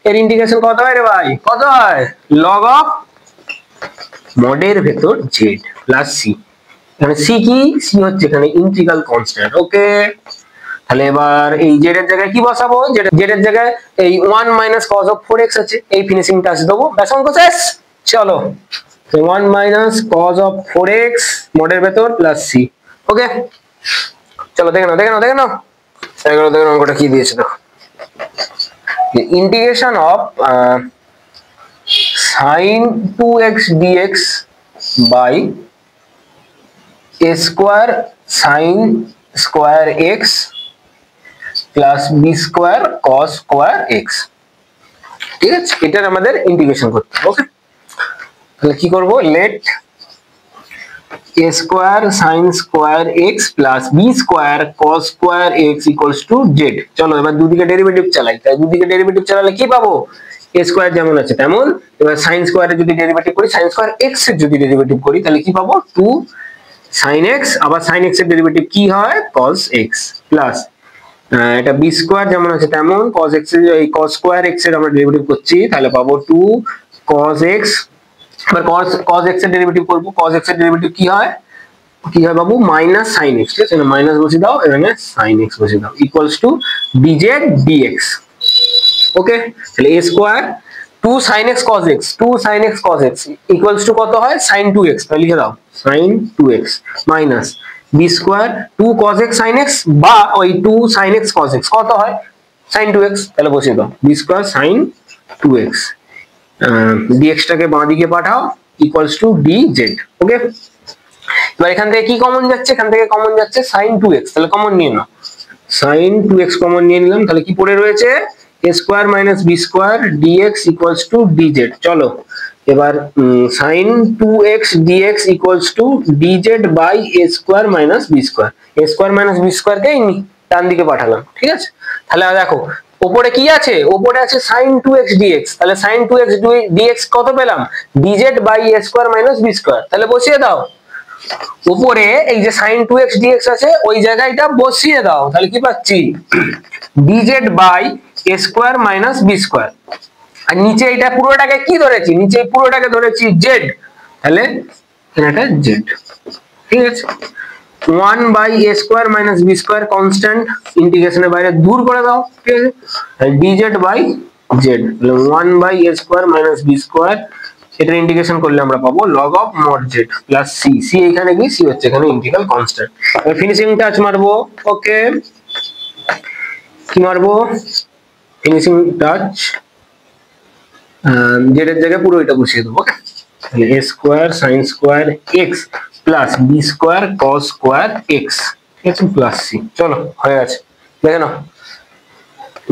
এর ইন্টিগ্রেশন কত হয় রে ভাই, কত হয়, log অফ মডের ভেতর z প্লাস c, এখানে c কি, c হচ্ছে এখানে ইন্টিগ্রাল কনস্ট্যান্ট। ওকে, তাহলে এবার এই z এর জায়গায় কি বসাবো, z এর জায়গায় এই 1 মাইনাস cos অফ 4x আছে, এই ফিনিশিং টাচ দেবো, ব্যাস অঙ্ক শেষ। চলো 1 মাইনাস cos অফ 4x মডের ভেতর প্লাস c। ওকে, চলো দেখে নাও দেখে নাও দেখে নাও, দেখে নাও অঙ্কটা কি দিয়েছে দেখো, integration of sin 2x dx by a square sin square x plus b square cos square x, ঠিক আছে, এটার আমাদের ইন্টিগ্রেশন করতে হবে। ওকে, তাহলে কি করব, let a square sin square x plus b square cos square x equals to z। চলো এবার দুদিকে ডেরিভেটিভ চালাই, তাই দুদিকে ডেরিভেটিভ চালালে কি পাবো, a স্কয়ার যেমন আছে তেমন, এবার sin স্কয়ারের যদি ডেরিভেটিভ করি, sin স্কয়ার x এর যদি ডেরিভেটিভ করি তাহলে কি পাবো, 2 sin x, আবার sin x এর ডেরিভেটিভ কি হয়, cos x প্লাস এটা b স্কয়ার যেমন আছে তেমন, cos x এর এই cos স্কয়ার x এর আমরা ডেরিভেটিভ করছি, তাহলে পাবো 2 cos x, এবার cos x এর ডেরিভেটিভ করব, cos x এর ডেরিভেটিভ কি হয় বাবু, মাইনাস sin x, ঠিক আছে, মাইনাস বসিয়ে দাও, এখানে sin x বসিয়ে দাও, ইকুয়ালস টু dz dx। ওকে, তাহলে a square 2 sin x cos x, 2 sin x cos x equals to কত হয়, sin 2x, তাহলে লিখে দাও sin 2x minus b square 2 cos x sin x বা ওই 2 sin x cos x কত হয়, sin 2x, তাহলে বসিয়ে দাও b square sin 2x, dx টাকে বাঁ দিকে পাঠাও, ইকুয়ালস টু dz। ওকে, এবার এখান থেকে কি কমন যাচ্ছে, এখান থেকে কমন যাচ্ছে sin 2x, তাহলে কমন নিয়ে নাও, sin 2x কমন নিয়ে নিলাম, তাহলে কি পড়ে রয়েছে, a square minus b square dx equals to dz। চলো এবার sin 2x dx equals to dz by a square minus b square, a square minus b square কে ডান দিকে পাঠালাম, ঠিক আছে। তাহলে দেখো উপরে কি আছে, উপরে আছে sin 2x dx, তাহলে sin 2x dx কত পেলাম, dz by a square minus b square, তাহলে বসিয়ে দাও উপরে এই যে sin 2x dx আছে ওই জায়গাটা বসিয়ে দাও, তাহলে কি পাচ্ছি dz by a square minus b square, আর নিচে এটা পুরোটাকে কি ধরেছি, নিচে পুরোটাকে ধরেছি z, তাহলে এটা z, ঠিক আছে। 1 by a square minus b square constant, ইন্টিগ্রেশনের বাইরে দূর করে দাও, ঠিক আছে, তাহলে dz বাই z, তাহলে 1 by a square minus b square, এটা ইন্টিগ্রেশন করলে আমরা পাবো log of mod z plus c, c এখানে কি, c হচ্ছে এখানে ইন্টিগ্রাল কনস্ট্যান্ট। এবার ফিনিশিং টাচ মারবো, ওকে, কি মারবো, ফিনিশিং টাচ z এর জায়গায় পুরো এটা বসিয়ে দেবো। ওকে, তাহলে a square sin square x plus b square cos square x, ঠিক আছে, প্লাস c। চলো হয়ে গেছে, দেখে নাও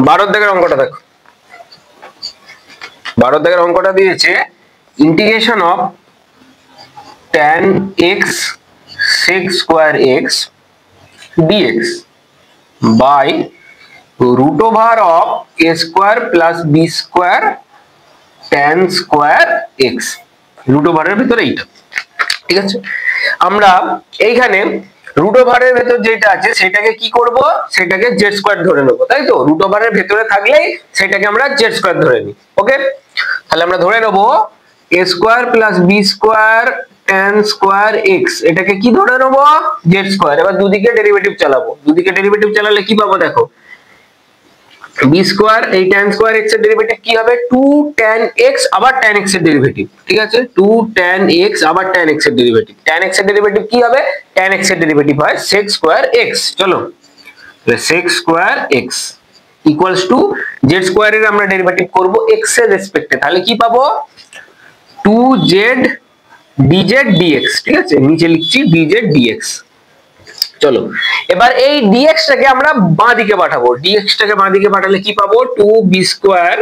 12 দাগের অঙ্কটা দেখো, 12 দাগের অঙ্কটা দিয়েছে integration of tan x sec স্কয়ার x dx by root over of a square plus b square tan square x, root ওভারের ভিতরে এইটা, ঠিক আছে। আমরা এইখানে রুট ওভারের ভেতর যেটা আছে সেটাকে কি করব, সেটাকে z স্কয়ার ধরে নেব, তাই তো, রুট ওভারের ভেতরে থাকলেই সেটাকে আমরা z স্কয়ার ধরে নিই। ওকে, তাহলে আমরা ধরে নেব a square plus b square tan square x, এটাকে কি ধরে নেব z স্কয়ার। এবার দুদিকে ডেরিভেটিভ চালাবো, দুদিকে ডেরিভেটিভ চালালে কি পাবো দেখো, b স্কয়ার, এই tan স্কয়ার x এর ডেরিভেটিভ কি হবে 2 tan x আবার tan x এর ডেরিভেটিভ, ঠিক আছে 2 tan x আবার tan x এর ডেরিভেটিভ, tan x এর ডেরিভেটিভ কি হবে tan x এর ডেরিভেটিভ হয় sec স্কয়ার x। চলো sec স্কয়ার x ইকুয়ালস টু z স্কয়ারের আমরা ডেরিভেটিভ করব x এর রেসপেক্টে, তাহলে কি পাবো 2z dz dx, ঠিক আছে নিচে লিখছি dz dx। চলো এবার এই dx টাকে আমরা বাঁ দিকে পাঠাবো, dx টাকে বাঁ দিকে পাঠালে কি পাবো 2b square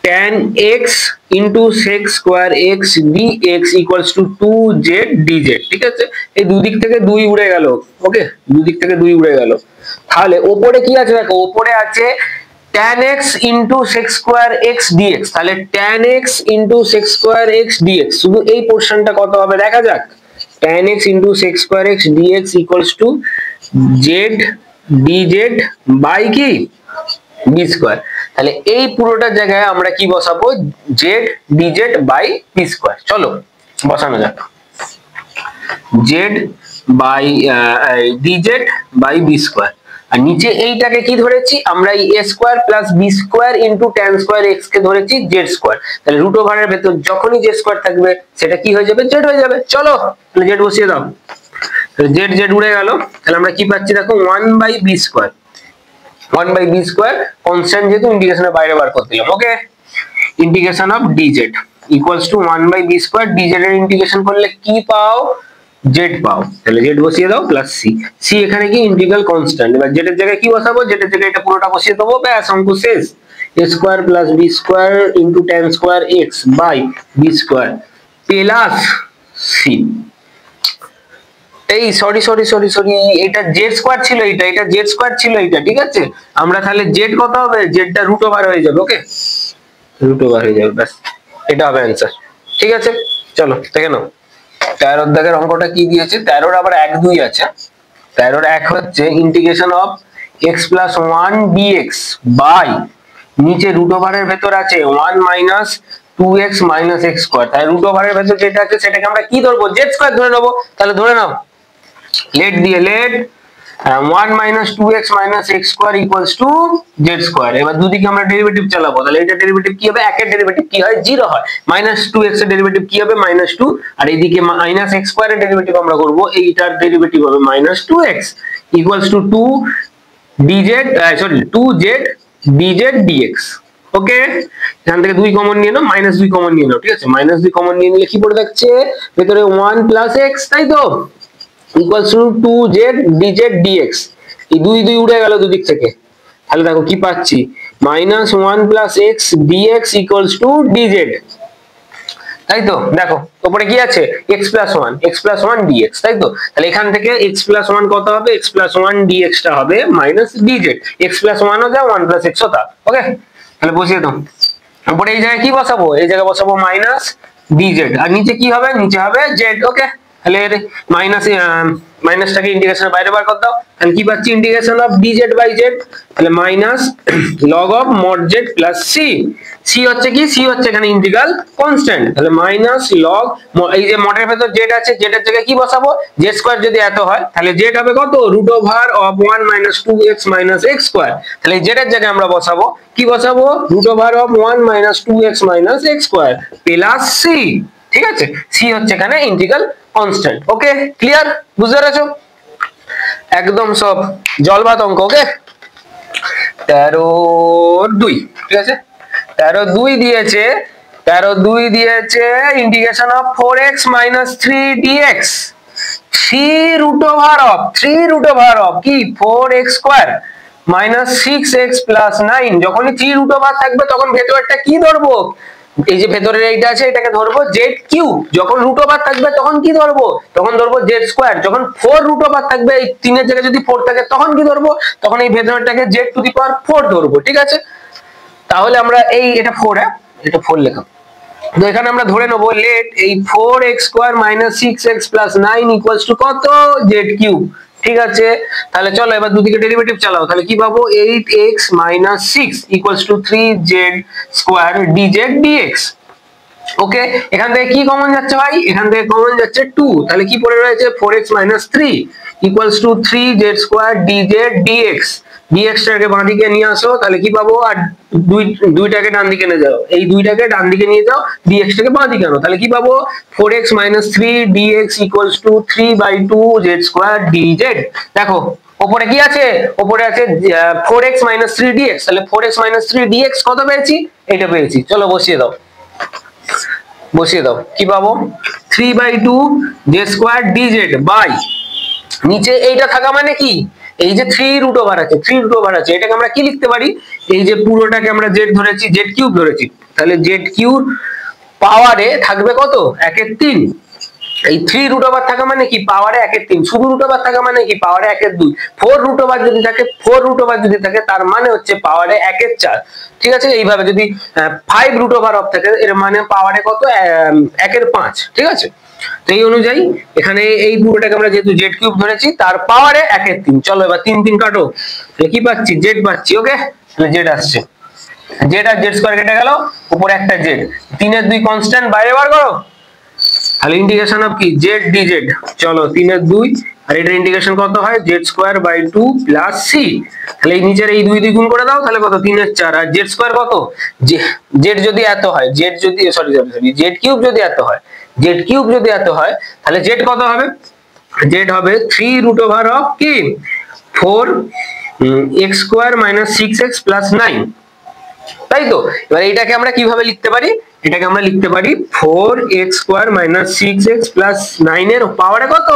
tan x into sec স্কয়ার x dx equals to 2z dz, ঠিক আছে এই দুদিক থেকে 2 উড়ে গেল, ওকে দুদিক থেকে 2 উড়ে গেল। তাহলে উপরে কি আছে দেখো, উপরে আছে tan x into sec স্কয়ার x dx, তাহলে tan x into sec স্কয়ার x dx, শুধু এই পোরশনটা কত হবে দেখা যাক, tan x into sec স্কয়ার x dx equals to z dz by কি b স্কয়ার। তাহলে এই পুরোটার জায়গায় আমরা কি বসাবো z dz by b square. চলো বসানো যাক z by dz by b square, আর নিচে এইটাকে কি ধরেছি আমরা এই a square plus b square into tan square x কে ধরেছি z স্কয়ার, তাহলে রুট ওভারের ভেতর যখনই z স্কয়ার থাকবে সেটা কি হয়ে যাবে z হয়ে যাবে। চলো তাহলে z বসিয়ে দাও, z z উড়ে গেল, তাহলে আমরা কি পাচ্ছি দেখো 1 by b square, 1 by b square constant যেহেতু ইন্টিগ্রেশনের বাইরে বার করে দিলাম, okay integration of dz equals to 1 by b square, dz এর ইন্টিগ্রেশন করলে কি পাও z পাও, তাহলে z বসিয়ে দাও প্লাস c, c এখানে কি ইন্টিগ্রাল কনস্ট্যান্ট, এবার z এর জায়গায় কি বসাবো, z এর জায়গায় এটা পুরোটা বসিয়ে দেবো, ব্যাস অঙ্ক শেষ। a square plus b square into tan square x by b square plus c, এই সরি এটা z স্কয়ার ছিল, এটা z স্কয়ার ছিল এটা, ঠিক আছে আমরা তাহলে z কত হবে, z টা রুট ওভার হয়ে যাবে, ওকে রুট ওভার হয়ে যাবে, ব্যাস এটা হবে आंसर, ঠিক আছে। চলো দেখে নাও 13 দাগের অঙ্কটা কি দিয়েছে, 13 আবার 1 2 আছে, 13 1 হচ্ছে integration of x plus 1 dx by নিচে রুট ওভারের ভেতর আছে 1 minus 2x minus x square, তাই রুট ওভারের ভেতর যেটা আছে সেটাকে আমরা কি ধরবো z স্কয়ার ধরে নেব, তাহলে ধরে নাও লেট দিয়ে late 1 minus 2x minus x square equals to z square। এবার দুদিকে আমরা ডেরিভেটিভ চালাবো, তাহলে এটা ডেরিভেটিভ কি হবে, একের ডেরিভেটিভ কি হয় 0 হয়, minus 2x এর ডেরিভেটিভ কি হবে -2, আর এইদিকে minus x square এর ডেরিভেটিভ আমরা করব, এইটার ডেরিভেটিভ হবে -2x equals to 2 dz 2z dz dx, ওকে এখান থেকে 2 কমন নিয়ে নাও, -2 কমন নিয়ে নাও, ঠিক আছে -2 কমন নিয়ে নিলে কি পড়ে থাকছে ভেতরে 1 plus x, তাই তো equals to 2z dz dx, এই 2 উড়ে গেল দুদিক থেকে, তাহলে দেখো কি পাচ্ছি -1 plus x dx equals to dz, তাই তো দেখো উপরে কি আছে x plus 1 dx, তাই তো তাহলে এখান থেকে x plus 1 কত হবে, x plus 1 dx টা হবে -dz, x plus 1 ও যা 1 plus x ও তা, ওকে তাহলে বসিয়ে দাও। উপরে এই জায়গায় কি বসাবো, এই জায়গায় বসাবো -dz, আর নিচে কি হবে, নিচে হবে z, ওকে তাহলে মাইনাসটাকে ইন্টিগ্রেশনের বাইরে বার করে দাও, তাহলে কি পাচ্ছি integration of dz by z, তাহলে minus log of mod z plus c, c হচ্ছে কি, c হচ্ছে এখানে ইন্টিগ্রাল কনস্ট্যান্ট, তাহলে মাইনাস log এই যে মডের ভেতর z আছে, z এর জায়গায় কি বসাবো z স্কয়ার, যদি এত হয় তাহলে z হবে কত root over of 1 minus 2x minus x square, তাহলে z এর জায়গায় আমরা বসাবো কি বসাবো root over of 1 minus 2x minus x square plus c, ঠিক আছে c হচ্ছে এখানে ইন্টিগ্রাল কনস্ট্যান্ট, ওকে ক্লিয়ার বুঝতে পেরেছো একদম সব জলবাত অঙ্ক, ওকে 13-2, ঠিক আছে 13-2 দিয়েছে, 13-2 দিয়েছে integration of 4x minus 3 dx 3 root over of কি 4x square minus 6x plus 9, যখনই 3 root over থাকবে তখন ভেতরটা কি ধরবো, এই যে ভেতরের এইটা আছে এটাকে ধরবো z কিউব, যখন রুট ওভার থাকবে তখন কি ধরবো, তখন ধরবো z স্কয়ার, যখন 4 রুট ওভার থাকবে এই 3 এর জায়গায় যদি 4 থাকে তখন কি ধরবো, তখন এই ভেতরটাকে z টু দি পাওয়ার 4 ধরবো, ঠিক আছে তাহলে আমরা এই এটা 4 এটা 4 লেখা, তো এখানে আমরা ধরে নেব লেট এই 4x square minus 6x plus 9 equals to কত z কিউব, ঠিক আছে তাহলে চলো এবার দুদিকে ডেরিভেটিভ চালাও, তাহলে কি পাবো 8x minus 6 equals to 3z square dz dx, ওকে, এখান থেকে কি কমন যাচ্ছে ভাই? এখান থেকে কমন যাচ্ছে 2, তাহলে কি পড়ে রয়েছে 4x - 3 equals to 3z² dz dx। dx টাকে বাঁ দিকে নিয়ে আসো, তাহলে কি পাবো? আর দুইটাকে ডান দিকে নিয়ে যাও, এই দুইটাকে ডান দিকে নিয়ে যাও, dx টাকে বাঁ দিকে আনো, তাহলে কি পাবো? 4x - 3 dx equals two 3/2 z² dz। দেখো উপরে কি আছে? উপরে আছে 4x - 3 dx, তাহলে 4x - 3 dx কত পেয়েছি? এটা পেয়েছি। চলো বসিয়ে দাও, বসিয়ে দাও। কি পাবো? 3/2 z² dz বাই নিচে এইটা থাকা মানে কি? এই যে 3√ওভার আছে, 3√ওভার আছে, এটাকে আমরা কি লিখতে পারি? এই যে পুরোটাকে আমরা z ধরেছি, z³ ধরেছি, তাহলে z³ পাওয়ারে থাকবে কত? 1/3। এই 3√ওভার থাকা মানে কি? পাওয়ারে 1/3। শুধু √ওভার থাকা মানে কি? পাওয়ারে 1/2। 4√ওভার যদি থাকে, 4√ওভার যদি থাকে, তার মানে হচ্ছে পাওয়ারে 1/4। ঠিক আছে, এইভাবে যদি 5√ওভার অফ থাকে, এর মানে পাওয়ারে কত? 1/5। ঠিক আছে, তো এই অনুযায়ী এখানে এই পুরোটাকে আমরা যেহেতু z³ ধরেছি, তার পাওয়ারে 1/3। চলো এবার 3 3 কাটো, কি পাচ্ছি? z পাচ্ছি। ওকে, তাহলে z আসছে, z আর z² কেটে গেল, উপরে একটা z, 3 এর 2 কনস্ট্যান্ট বাইরে বার করো, তাহলে ইন্টিগ্রেশন অফ কি? z dz। চলো 3 এর 2, আর এটা ইন্টিগ্রেশন কত হয়? z²/2 plus c। তাহলে এই নিচের এই 2 2 গুণ করে দাও, তাহলে কত? 3 এর 4। আর z² কত? z যদি এত হয়, z যদি z³ যদি এত হয়, z³ যদি এত হয়, তাহলে z কত হবে? z হবে 3√ওভার অফ কি? 4x² - 6x + 9, তাই তো? এবার এটাকে আমরা কিভাবে লিখতে পারি? এটাকে আমরা লিখতে পারি 4x² - 6x + 9 এর পাওয়ারে কত?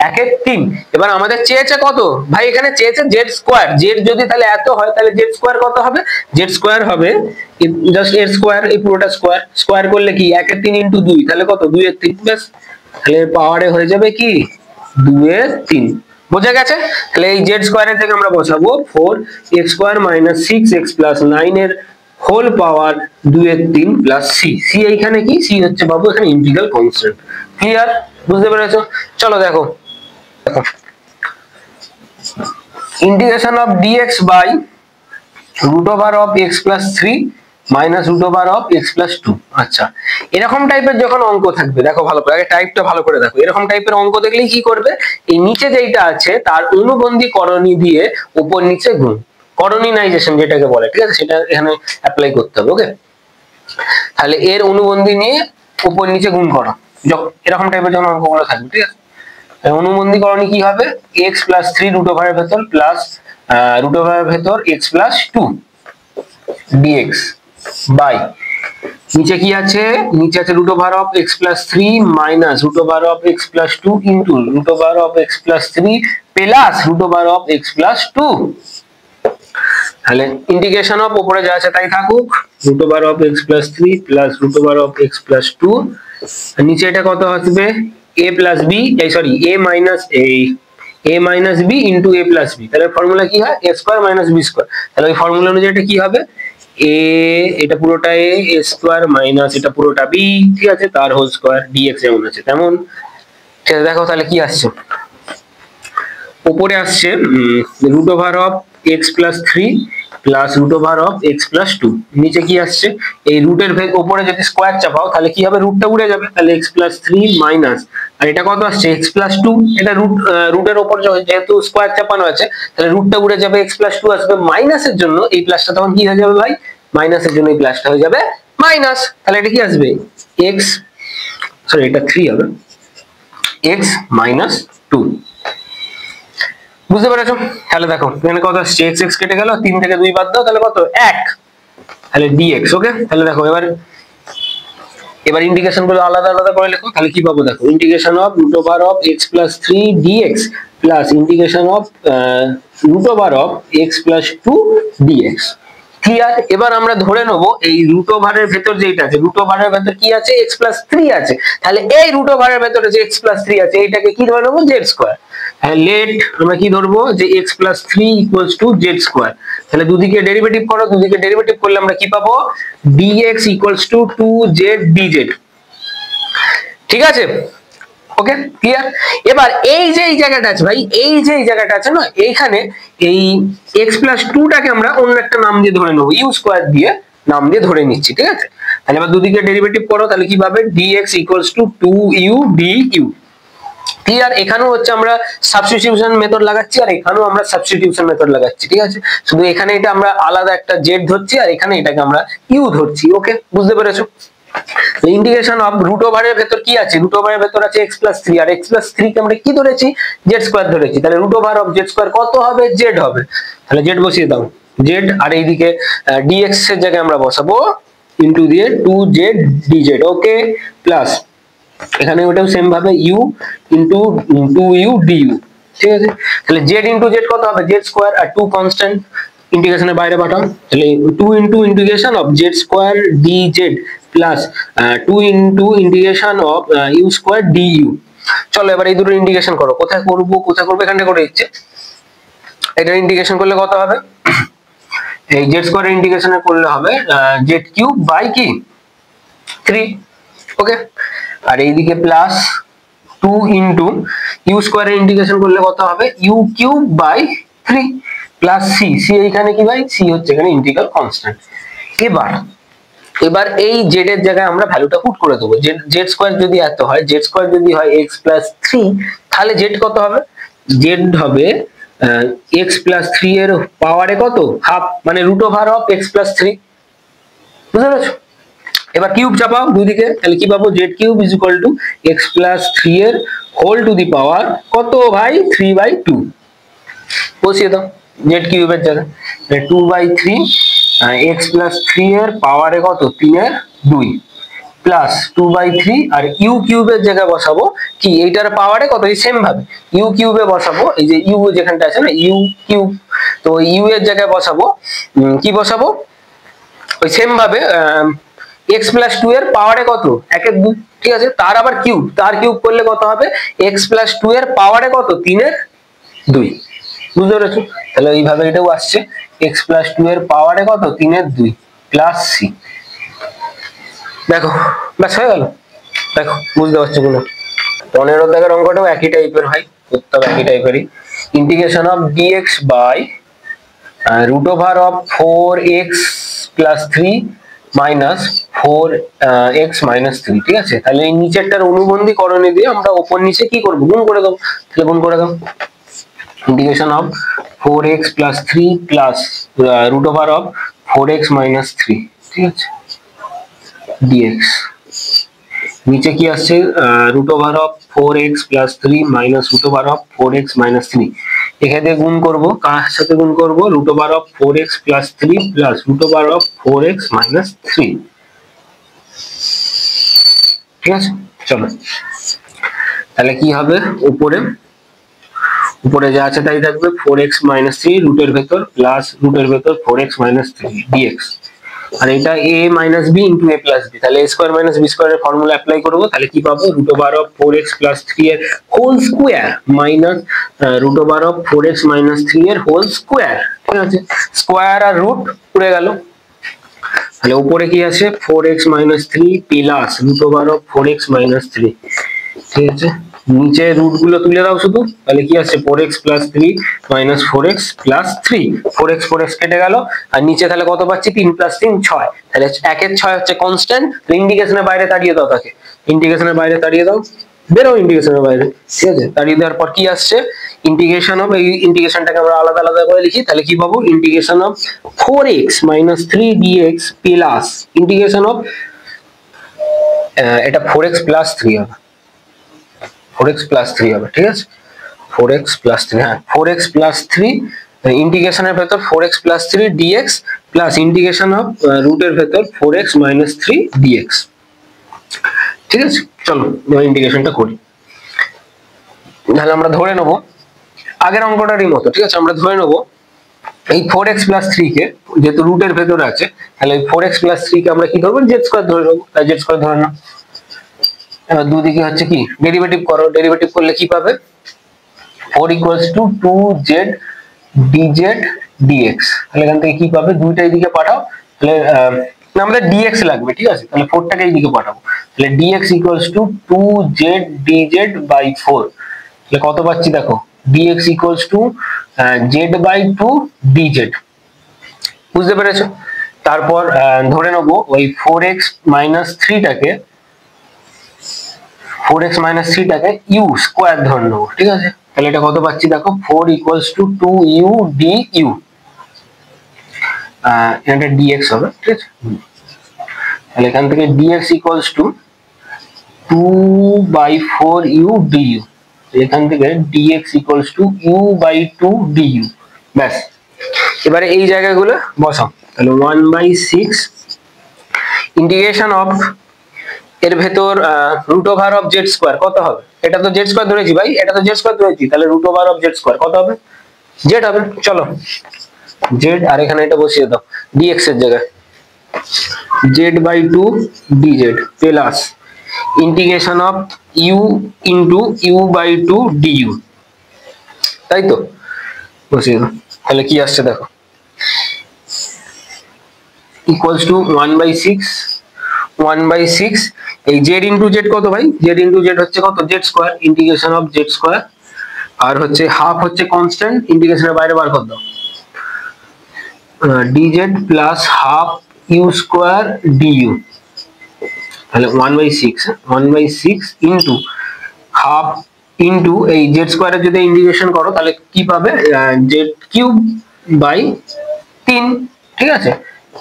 1/3। এবার আমাদের চেয়েছে কত ভাই? এখানে চেয়েছে z²। z যদি তাহলে এত হয়, তাহলে z² কত হবে? z² হবে জাস্ট এর স্কয়ার, এই পুরোটা স্কয়ার, স্কয়ার করলে কি 1/3 × 2, তাহলে কত? 2/3 ব্যাস। তাহলে পাওয়ারে হয়ে যাবে কি? 2/3। বোঝা গেছে? তাহলে এই z² এর থেকে আমরা বসাবো 4x² - 6x + 9 এর whole power 2/3 plus c। c এইখানে কি? c হচ্ছে বাবু এখানে ইন্টিগ্রাল কনস্ট্যান্ট। ক্লিয়ার? বুঝতে পেরেছো? চলো দেখো, ইন্টিগ্রেশন অফ dx বাই √ওভার অফ x + 3 মাইনাস √ওভার অফ x + 2। আচ্ছা, এরকম টাইপের যখন অঙ্ক থাকবে, দেখো ভালো করে, আগে টাইপটা ভালো করে দেখো। এরকম টাইপের অঙ্ক দেখলেই কি করবে? এই নিচে যেটা আছে তার অনুবন্ধী করণী দিয়ে উপর নিচে গুণ, করণীনাইজেশন যেটাকে বলে, ঠিক আছে, সেটা এখানে অ্যাপ্লাই করতে হবে। ওকে, তাহলে এর অনুবন্ধী নিয়ে উপর নিচে গুণ করো, এরকম টাইপের যখন অঙ্কগুলো থাকবে, ঠিক আছে। অনুবন্ধী করণী কি হবে? x + 3 √ওভারের ভেতর প্লাস √ওভারের ভেতর x + 2 dx বাই নিচে কি আছে? নিচে আছে √ওভার অফ x + 3 মাইনাস √ওভার of x + 2 into √over of x + 3 plus √over of x + 2। তাহলে ইন্টিগ্রেশন অফ উপরে যা আছে তাই থাকুক, √over of x + 3 plus √over of x + 2। নিচে এটা কত আসবে? a + b, এই sorry a - b into a + b। তাহলে ফর্মুলা কি হয়? a² - b²। তাহলে ওই ফর্মুলা অনুযায়ী এটা কি হবে? a, এটা পুরোটা a² মাইনাস এটা পুরোটা b, ঠিক আছে, তার হোল স্কয়ার dx যেমন আছে তেমন। ঠিক আছে, দেখো তাহলে কি আসছে? উপরে আসছে √over of x + 3 plus √over of x + 2। নিচে কি আসছে? এই রুটের উপরে যদি স্কয়ার চাপাও তাহলে কি হবে? রুটটা উড়ে যাবে, তাহলে x + 3 মাইনাস, আর এটা কত আসছে? x + 2। এটা রুটের উপর যেহেতু স্কয়ার চাপানো আছে, তাহলে রুটটা উড়ে যাবে, x + 2 আসবে। মাইনাসের জন্য এই প্লাসটা তখন কি হয়ে যাবে ভাই? মাইনাসের জন্য এই প্লাসটা হয়ে যাবে মাইনাস। তাহলে এটা কি আসবে? x, সরি এটা 3 হবে, x - 2। বুঝতে পেরেছো? তাহলে দেখো এখানে কত আসছে? x x কেটে গেল, 3 থেকে 2 বাদ দাও, তাহলে কত? 1। তাহলে dx। ওকে, তাহলে দেখো এবার ইন্টিগ্রেশন গুলো আলাদা আলাদা করে লেখো, তাহলে কি পাবো? দেখো integration of √over of x + 3 dx plus integration of √over of x + 2 dx। Clear? এবার আমরা ধরে নেব এই √ওভারের ভেতর যেটা আছে, √ওভারের ভেতর কি আছে? x + 3 আছে। তাহলে এই √ওভারের ভেতরে যে x + 3 আছে, এইটাকে কি ধরে নেব? z²। লেট আমরা কি ধরবো? যে x + 3 = z²। তাহলে দুদিকে ডেরিভেটিভ করো, দুদিকে ডেরিভেটিভ করলে আমরা কি পাবো? dx = 2z dz। ঠিক আছে, ওকে, ক্লিয়ার? এবার এই যে এই জায়গাটা আছে ভাই, এই যে এই জায়গাটা আছে না, এইখানে এই x + 2টাকে আমরা অন্য একটা নাম দিয়ে ধরে নেবো, u² দিয়ে নাম দিয়ে ধরে নিচ্ছি, ঠিক আছে। তাহলে এবার দুদিকে ডেরিভেটিভ করো, তাহলে কি পাবে dx equals two 2u du। Clear? এখানেও হচ্ছে আমরা সাবস্টিটিউশন মেথড লাগাচ্ছি আর এখানেও আমরা সাবস্টিটিউশন মেথড লাগাচ্ছি, ঠিক আছে? শুধু এখানে এটা আমরা আলাদা একটা z ধরছি আর এখানে এটাকে আমরা u ধরছি। ওকে, বুঝতে পেরেছো? ইন্টিগ্রেশন অফ রুট ওভারের ভেতর কি আছে? রুট ওভারের ভেতর আছে x প্লাস 3 আর x প্লাস 3 কে আমরা কি ধরেছি? z স্কয়ার ধরেছি। তাহলে root over of z square কত হবে? z হবে। তাহলে z বসিয়ে দাও, z, আর এইদিকে dx এর জায়গায় আমরা বসাবো ইনটু দিয়ে 2z dz। ওকে, প্লাস এখানে ওটাও সেম ভাবে u ইনটু 2u du। ঠিক আছে? তাহলে z ইনটু z কত হবে? z স্কয়ার আর 2 কনস্ট্যান্ট, ইন্টিগ্রেশনের বাইরে পাঠাও। তাহলে 2 into integration of z square dz plus 2 into integration of u square du। চলো এবার এই দুটো ইন্টিগ্রেশন করো। কোথায় করব এখানটা করে দিচ্ছে। এটা ইন্টিগ্রেশন করলে কত হবে? এই z স্কয়ার ইন্টিগ্রেশন করলে হবে z কিউব বাই কি 3। ওকে, আর এইদিকে প্লাস 2 ইনটু u স্কয়ার ইন্টিগ্রেশন করলে কত হবে? u cube by 3 plus c। c এখানে কি ভাই? c হচ্ছে এখানে ইন্টিগ্রাল কনস্ট্যান্ট। এবার এই z এর জায়গায় আমরা ভ্যালুটা পুট করে দেবো। z স্কয়ার যদি এত হয়, z স্কয়ার যদি হয় x প্লাস 3, তাহলে z কত হবে? z হবে x প্লাস 3 এর পাওয়ারে কত? হাফ, মানে root over of x plus 3। বুঝতে পেরেছো? এবার কিউব চাপাও দুদিকে, তাহলে কি পাবো? z cube is equal two x plus 3 এর হোল টু দি পাওয়ার কত ভাই? 3/2। বসিয়ে দাও z কিউবের জায়গায় 2/3 x প্লাস 3 এর পাওয়ারে কত? 3/2 প্লাস 2/3 আর u কিউবের জায়গায় বসাবো কি? এইটার পাওয়ারে কত? এই সেম ভাবে u কিউবে বসাবো, এই যে u যেখানটা আছে না u কিউব, তো u এর জায়গায় বসাবো কি বসাবো? ওই সেম ভাবে x প্লাস 2 এর পাওয়ারে কত? 1/2। ঠিক আছে? তার আবার কিউব, তার কিউব করলে কত হবে? x প্লাস 2 এর পাওয়ারে কত? 3/2। বুঝতে পেরেছো? তাহলে এইভাবে এটাও আসছে x প্লাস 2 এর পাওয়ারে কত? 3/2 প্লাস c। দেখো ব্যাস হয়ে গেল। দেখো বুঝতে পারছো কিনা? 15 দাগের অঙ্কটাও একই টাইপের হয়, উত্তর একই টাইপেরই। Integration of dx by root over of 4x plus 3 minus 4x minus 3। ঠিক আছে? তাহলে এই নিচেরটার অনুবন্ধীকরণে দিয়ে আমরা ওপর নিচে কি করব? গুণ করে দেবো। তাহলে গুণ করে দাও, integration of 4x plus 3 plus root over of 4x minus 3। ঠিক আছে? dx নিচে কি আসছে? Root over of 4x plus 3 minus root over of 4x minus 3। এখানে গুণ করব, কার সাথে গুণ করব? Root over of 4x plus 3 plus root over of 4x minus 3। ঠিক আছে? চলো তাহলে কি হবে? উপরে যা আছে তাই থাকবে, 4x মাইনাস 3 রুটের ভেতর প্লাস রুটের ভেতর 4x মাইনাস 3 dx। আর এটা a minus b into a plus b। তাহলে a স্কয়ার মাইনাস b স্কয়ারের ফর্মুলা অ্যাপ্লাই করব। তাহলে কি পাবো? Root over of 4x plus 3 এর whole square minus root over of 4x minus 3 এর হোল স্কয়ার। ঠিক আছে? স্কয়ার আর রুট উড়ে গেল। তাহলে উপরে কি আছে? 4x minus 3 plus root over of 4x minus 3। ঠিক আছে? নিচে রুট গুলো তুলে দাও শুধু, তাহলে কি আছে? 4x plus 3 minus 4x plus 3। 4x কেটে গেল, আর নিচে তাহলে কত পাচ্ছি? 3 প্লাস 3 6। তাহলে 1 এর 6 হচ্ছে কনস্ট্যান্ট। ইন্টিগ্রেশনের বাইরে তাড়িয়ে দাও তাকে, ইন্টিগ্রেশনের বাইরে তাড়িয়ে দাও, বেরো ইন্টিগ্রেশনের বাইরে। ঠিক আছে? তাড়িয়ে দেওয়ার পর কি আসছে? ইন্টিগ্রেশন অফ, এই ইন্টিগ্রেশনটাকে আমরা আলাদা আলাদা করে লিখি। তাহলে কি পাবো? Integration of 4x minus 3 dx plus integration of এটা 4x প্লাস 3 হবে, 4x প্লাস 3 হবে। ঠিক আছে? 4x প্লাস 3, হ্যাঁ 4x প্লাস 3 ইন্টিগ্রেশনের ভেতর 4x plus 3 dx plus integration of রুটের ভেতর 4x মাইনাস 3 dx। ঠিক আছে? চলো ইন্টিগ্রেশনটা করি। তাহলে আমরা ধরে নেব আগের অঙ্কটারই মতো। ঠিক আছে? আমরা ধরে নেব এই 4x প্লাস 3 কে, যেহেতু রুটের ভেতরে আছে, তাহলে 4x প্লাস 3 কে আমরা কি ধরবো? z স্কয়ার ধরে নেব। তাই z স্কয়ার ধরে নাও। এবার দুদিকে হচ্ছে কি? ডেরিভেটিভ করো। ডেরিভেটিভ করলে কি পাবে? 4 equals to 2z dz dx। তাহলে এখান থেকে কি পাবে? দুইটা এইদিকে পাঠাও। তাহলে আমাদের dx লাগবে। ঠিক আছে? তাহলে 4 টাকে এইদিকে পাঠাবো। তাহলে dx equals to 2z dz by 4। তাহলে কত পাচ্ছি দেখো? dx equals to z by 2 dz। বুঝতে পেরেছো? তারপর ধরে নেব ওই 4x মাইনাস 3টাকে ইউ স্কোয়ার ধরে নেবো, ঠিক আছে। তাহলে এটা কত পাচ্ছি দেখো, 4 ইকুয়ালস টু 2u du, এটা dx হবে, ঠিক আছে। তাহলে এখান থেকে dx equals two 2/4u du, এখান থেকে dx equals two u/2 du, ব্যাস। এবারে এই জায়গাগুলো বসাও, তাহলে 1/6 ইন্টিগ্রেশন অফ এর ভেতর root over of z square কত হবে, এটা তো জেড স্কোয়ার ধরেছি ভাই, এটা তো জেড স্কোয়ার ধরেছি, তাহলে root over of z square কত হবে, জেড হবে। চলো জেড, আর এখানে এটা বসিয়ে দাও dx এর জায়গায়, z/2 dz plus integration of u into u/2 du, তাই তো, বসিয়ে দাও। তাহলে কি আসছে দেখো, ইকুয়ালস টু 1/6 এই z ইনটু z কত ভাই, z ইনটু z হচ্ছে কত, z square, integration of z square, আর হচ্ছে হাফ হচ্ছে কনস্ট্যান্ট, ইন্টিগ্রেশনের বাইরে বার করে দাও, dz plus half u square du, তাহলে 1/6 ইনটু হাফ ইনটু এই z স্কয়ারের যদি ইন্টিগ্রেশন করো তাহলে কি পাবে, z কিউব বাই 3, ঠিক আছে,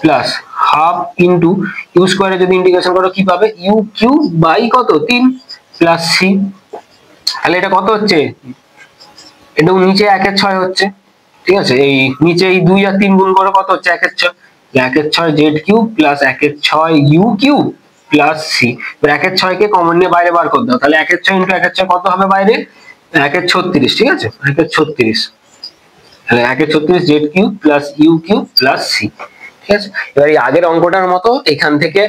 প্লাস হাফ ইনটু ইউ স্কয়ারে যদি ইন্টিগ্রেশন করো কি পাবে, ইউ কিউব বাই কত 3 প্লাস সি। তাহলে এটা কত হচ্ছে, এটা নিচে 1/6 হচ্ছে, ঠিক আছে। এই নিচে এই 2 আর 3 গুণ করে কত হচ্ছে 1/6, 1/6 z cube plus 1/6 u cube plus c. 1/6 কে কমন নিয়ে বাইরে বার করে দাও, তাহলে 1/6 ইনটু 1/6 কত হবে বাইরে, 1/36, ঠিক আছে, 1/36, তাহলে 1/36 z cube plus u cube plus c, ঠিক আছে। এবার এই আগের অঙ্কটার মতো এখান থেকে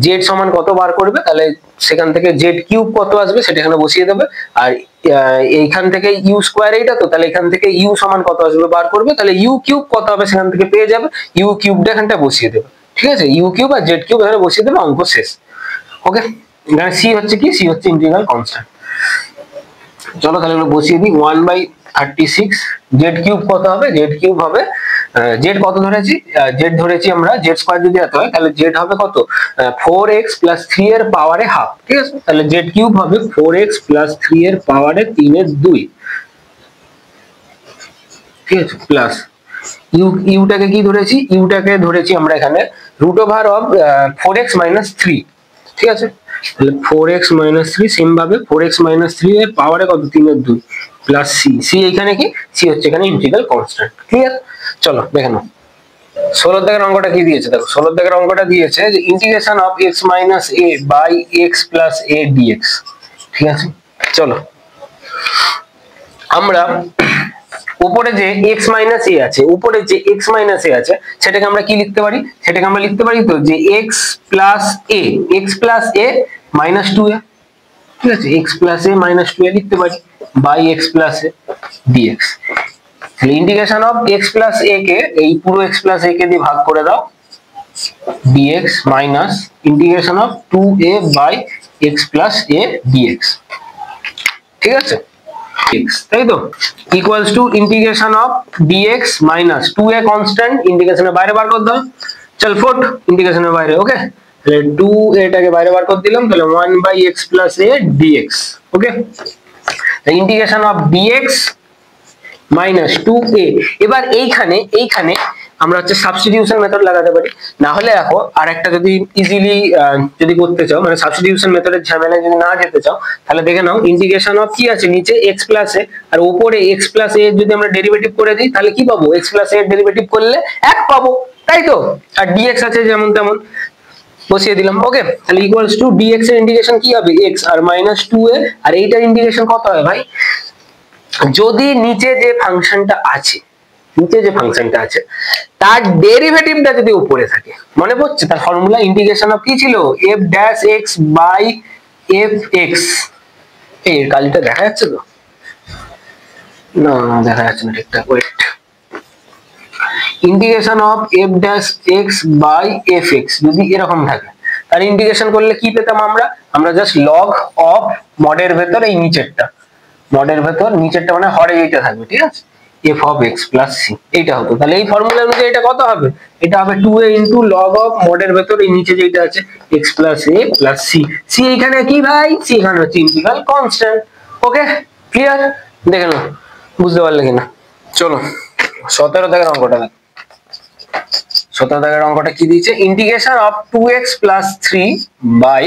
জেড সমান কত বার করবে, তাহলে সেখান থেকে জেড কিউব কত আসবে সেটা এখানে বসিয়ে দেবে, আর এইখান থেকে ইউ স্কোয়ার এইটা তো, তাহলে এখান থেকে ইউ সমান কত আসবে বার করবে, তাহলে ইউ কিউব কত হবে সেখান থেকে পেয়ে যাবে, ইউ কিউবটা এখানটা বসিয়ে দেবে, ঠিক আছে। ইউ কিউব আর জেড কিউব এখানে বসিয়ে দেবে, অঙ্ক শেষ। ওকে, এখানে সি হচ্ছে কি, সি হচ্ছে ইন্টিগ্রাল কনস্ট্যান্ট। চলো তাহলে এগুলো বসিয়ে দিই, 1/36 জেড কিউব কত হবে, জেড কিউব হবে, জেড কত ধরেছি, জেড ধরেছি আমরা, জেড স্কয়ার যদি এত হয় তাহলে জেড হবে কত, 4x প্লাস 3 এর পাওয়ারে হাফ, ঠিক আছে। তাহলে জেড কিউব হবে 4x প্লাস 3 এর পাওয়ারে 3/2, ঠিক আছে, প্লাস ইউটাকে কি ধরেছি, ইউটাকে ধরেছি আমরা এখানে root over of 4x minus 3, ঠিক আছে। তাহলে 4x মাইনাস 3 সেম ভাবে 4x মাইনাস 3 এর পাওয়ারে কত 3/2 প্লাস সি, সি এখানে কি, সি হচ্ছে এখানে ইন্টিগ্রাল কনস্ট্যান্ট, ক্লিয়ার। চলো দেখে নাও 16 দাগের অঙ্কটা কি দিয়েছে দেখো, 16 দাগের অঙ্কটা দিয়েছে যে integration of x minus a by x plus a dx, ঠিক আছে। চলো আমরা উপরে যে x মাইনাস a আছে, উপরে যে x মাইনাস a আছে সেটাকে আমরা কি লিখতে পারি, সেটাকে আমরা লিখতে পারি তো যে x plus a minus 2a, ঠিক আছে, x plus a minus 2a লিখতে পারি by x plus a dx। তাহলে integration of x plus a কে এই পুরো x প্লাস a কে দিয়ে ভাগ করে দাও, dx minus integration of 2a by x plus a dx, ঠিক আছে, x, তাই তো, equals to integration of dx minus 2a constant, ইন্টিগ্রেশনের বাইরে বার করে দাও, চল ফুট ইন্টিগ্রেশনের বাইরে, ওকে। তাহলে 2a টাকে বাইরে বার করে দিলাম, তাহলে 1/x plus a dx, okay. Integration of dx minus 2a, এবার এইখানে আমরা হচ্ছে সাবস্টিটিউশন মেথড লাগাতে পারি, না হলে দেখো আরেকটা যদি ইজিলি যদি করতে চাও, মানে সাবস্টিটিউশন মেথডের ঝামেলায় যদি না যেতে চাও, তাহলে দেখে নাও ইন্টিগ্রেশন অফ কি আছে নিচে x প্লাস a, আর উপরে x প্লাস a যদি আমরা ডেরিভেটিভ করে দিই তাহলে কি পাবো, x প্লাস a এর ডেরিভেটিভ করলে 1 পাবো, তাই তো, আর dx আছে যেমন তেমন বসিয়ে দিলাম, ওকে। তাহলে ইকুয়ালস টু dx এর ইন্টিগ্রেশন কি হবে, x আর মাইনাস 2a, আর এইটার ইন্টিগ্রেশন কত হয় ভাই, যদি নিচে যে ফাংশনটা আছে তার ডেরিভেটিভটা যদি উপরে থাকে, মনে পড়ছে তার ফর্মুলা, ইন্টিগ্রেশন অফ কি ছিল, f dash x by fx, এই কালিটা দেখা যাচ্ছে তো, না দেখা যাচ্ছে না ঠিকঠাক, wait, integration of f dash x by fx যদি এরকম থাকে তার ইন্টিগ্রেশন করলে কি পেতাম আমরা জাস্ট লগ অফ মডের ভেতর এই নিচেরটা, মডের ভেতর নিচেরটা মানে হরে এইটা থাকবে, ঠিক আছে, f of x plus c, এইটা হতো। তাহলে এই ফর্মুলা অনুযায়ী এটা কত হবে? এটা হবে 2a ইন্টু লগ অফ মোডের ভেতর এই নিচে যেটা আছে এক্স প্লাস এ প্লাস সি। সি এখানে কি ভাই? সি এখানে হচ্ছে ইন্টিগ্রাল কনস্ট্যান্ট। ওকে, ক্লিয়ার? দেখে নাও বুঝতে পারলে কিনা। চলো 17 দাগের অঙ্কটা দেখো। 17 দাগের অঙ্কটা কি দিয়েছে? Integration of 2x plus 3 by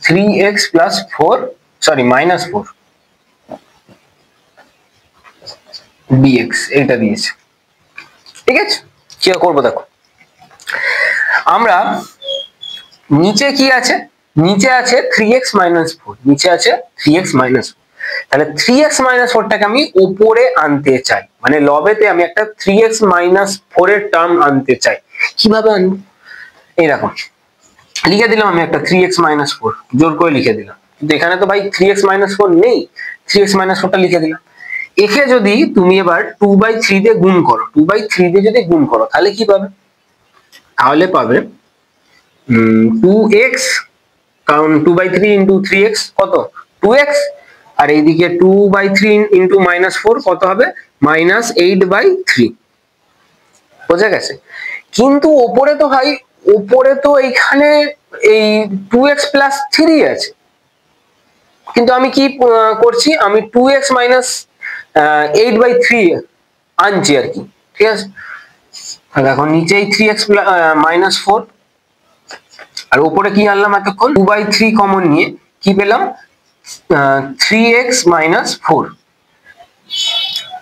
3x plus 4 sorry minus 4 dx এইটা দিয়েছে। ঠিক আছে, কি করবো দেখো। আমরা নিচে কি আছে? নিচে আছে 3x মাইনাস 4, নিচে আছে 3x মাইনাস 4। তাহলে 3x মাইনাস 4টাকে আমি উপরে আনতে চাই, মানে লবেতে আমি একটা 3x মাইনাস 4 এর টার্ম আনতে চাই। কিভাবে আনবো? এই দেখো লিখে দিলাম আমি একটা 3x মাইনাস 4, জোর করে লিখে দিলাম, কিন্তু এখানে তো ভাই 3x মাইনাস 4 নেই, 3x মাইনাস 4টা লিখে দিলাম। একে যদি তুমি এবার 2/3 দিয়ে গুণ করো, 2/3 দিয়ে যদি গুণ করো তাহলে কি পাবে? তাহলে পাবে 2x, কারণ 2/3 ইন্টু 3x কত? 2x, আর এইদিকে 2/3 ইন্টু মাইনাস 4 কত হবে? মাইনাস 8/3। বোঝা গেছে? কিন্তু ওপরে তো ভাই, ওপরে তো এইখানে এই 2x প্লাস 3 আছে, কিন্তু আমি কি করছি? আমি 2x মাইনাস 8/3 আনছি আর কি। ঠিক আছে, দেখো নিচেই 3x মাইনাস 4 আর উপরে কি আনলাম এতক্ষণ? 2/3 কমন নিয়ে কি পেলাম? 3x minus 4।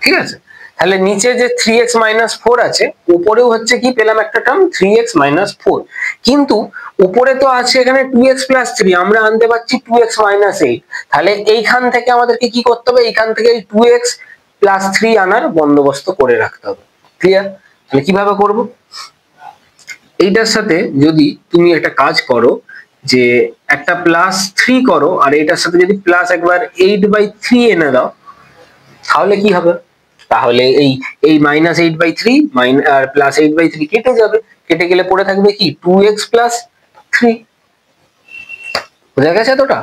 ঠিক আছে, তাহলে নিচে যে 3x মাইনাস 4 আছে, উপরেও হচ্ছে কি পেলাম একটা টার্ম 3x মাইনাস 4, কিন্তু উপরে তো আছে এখানে 2x প্লাস 3, আমরা আনতে পারছি 2x মাইনাস 8। তাহলে এইখান থেকে আমাদেরকে কি করতে হবে? এইখান থেকে এই 2x প্লাস 3 আনার বন্দোবস্ত করে রাখতে হবে। ক্লিয়ার? তাহলে কিভাবে করব? এইটার সাথে যদি তুমি একটা কাজ করো, যে একটা প্লাস 3 করো আর এইটার সাথে যদি প্লাস একবার 8/3 এনে দাও, তাহলে কি হবে? তাহলে এই মাইনাস 8/3 আর প্লাস 8/3 কেটে যাবে, কেটে গেলে পড়ে থাকবে কি? 2x plus 3। বোঝা গেছে এতটা?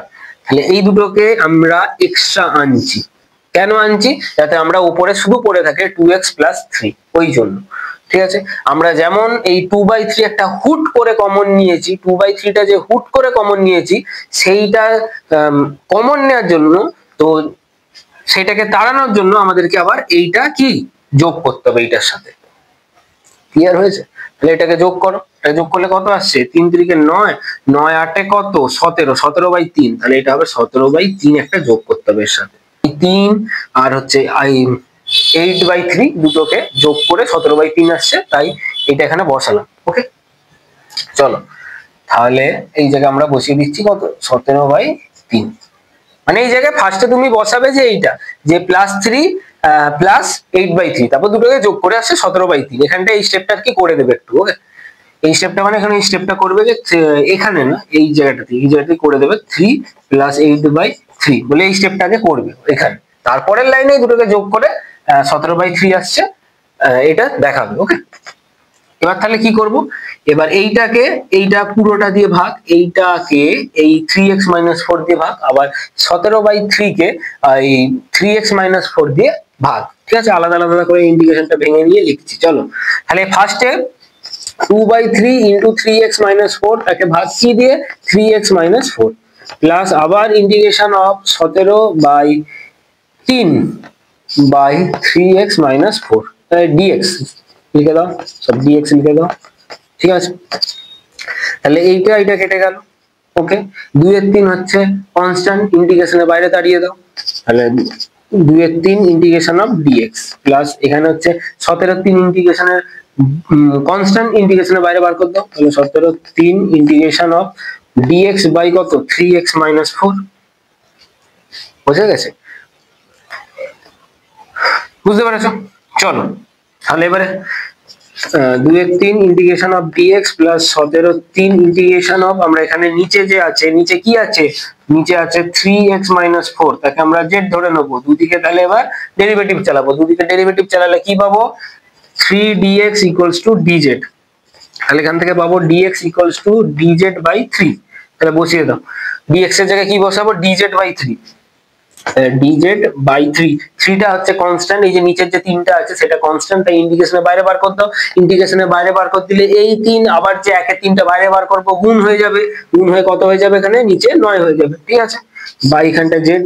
তাহলে এই দুটোকে আমরা এক্সট্রা আনছি। কেন আনছি? যাতে আমরা উপরে শুধু পড়ে থাকে 2x প্লাস 3, ওই জন্য। ঠিক আছে, আমরা যেমন এই 2/3 একটা হুট করে কমন নিয়েছি, 2/3টা যে হুট করে কমন নিয়েছি সেইটা কমন নেওয়ার জন্য, তো সেটাকে তাড়ানোর জন্য আমাদেরকে আবার এইটা কি যোগ করতে হবে এইটার সাথে। ক্লিয়ার হয়েছে? তাহলে এটাকে যোগ করো, এটা যোগ করলে কত আসছে? 3 3 9, 9 8 কত? 17, 17/3। তাহলে এটা হবে 17/3 একটা যোগ করতে হবে এর সাথে। 3 আর হচ্ছে 8/3 দুটোকে যোগ করে 17/3 আসছে, তাই এটা এখানে বসালাম। ওকে, চলো তাহলে এই জায়গায় আমরা বসিয়ে দিচ্ছি কত? 17/3। মানে এই জায়গায় ফার্স্টে তুমি বসাবে যে এইটা, যে প্লাস 3 প্লাস 8/3, তারপর দুটোকে যোগ করে আসছে 17/3। এখানটা এই স্টেপটা কি করে দেবে একটু। ওকে, এই স্টেপটা মানে এখানে এই স্টেপটা করবে যে এখানে না, এই জায়গাটাতে, এই জায়গাটাতে করে দেবে 3 প্লাস 8/3 বলে এই স্টেপটাকে করবে এখানে। তারপরের লাইনে দুটোকে যোগ করে 17/3 আসছে, এটা দেখাবে। ওকে, এবার তাহলে কি করব? এবার এইটাকে এইটা পুরোটা দিয়ে ভাগ, এইটাকে এই 3x মাইনাস 4 দিয়ে ভাগ, আবার 17/3 কে এই 3x মাইনাস 4 দিয়ে ভাগ। ঠিক আছে, আলাদা আলাদা করে ইন্টিগ্রেশনটা ভেঙে নিয়ে লিখছি। চলো তাহলে ফার্স্টে 2/3 ইন্টু 3x মাইনাস 4 তাকে ভাগ কি দিয়ে? 3x মাইনাস 4 প্লাস আবার integration of 17/3 by 3x minus 4 dx লিখে দাও, সব dx লিখে দাও। ঠিক আছে, তাহলে এইটা কেটে গেল। ওকে, 2 এর 3 হচ্ছে কনস্ট্যান্ট, ইন্টিগ্রেশনের বাইরে তাড়িয়ে দাও। তাহলে 2 এর 3 ইন্টিগ্রেশন অফ dx প্লাস এখানে হচ্ছে 17 এর 3 ইন্টিগ্রেশনের কনস্ট্যান্ট, ইন্টিগ্রেশনের বাইরে বার করে দাও। তাহলে 17 এর 3 ইন্টিগ্রেশন অফ dx বাই কত? 3x minus 4। বুঝে গেছে? বুঝতে পেরেছো? চলো তাহলে এবারে 2 এর 3 ইন্টিগ্রেশন অফ dx প্লাস 17 এর 3 ইন্টিগ্রেশন অফ, আমরা এখানে নিচে যে আছে, নিচে কি আছে? নিচে আছে 3x মাইনাস 4, তাকে আমরা z ধরে নেব দুদিকে। তাহলে এবার ডেরিভেটিভ চালাবো, দুদিকে ডেরিভেটিভ চালালে কি পাবো? 3dx equals to dz। তাহলে এখান থেকে পাবো dx equals to dz by 3। তাহলে বসিয়ে দাও, dx এর জায়গায় কি বসাবো? dz by 3। ডিজেড বাই 3, 3টা হচ্ছে কনস্ট্যান্ট, এই যে নিচের যে 3টা আছে সেটা কনস্ট্যান্ট, তাই ইন্টিগ্রেশনের বাইরে বার করে দাও। ইন্টিগ্রেশনের বাইরে বার করে দিলে এই 3 আবার যে একের 3টা বাইরে বার করব গুণ হয়ে যাবে, গুণ হয়ে কত হয়ে যাবে এখানে নিচে 9 হয়ে যাবে, ঠিক আছে। বাই এখানটা জেড,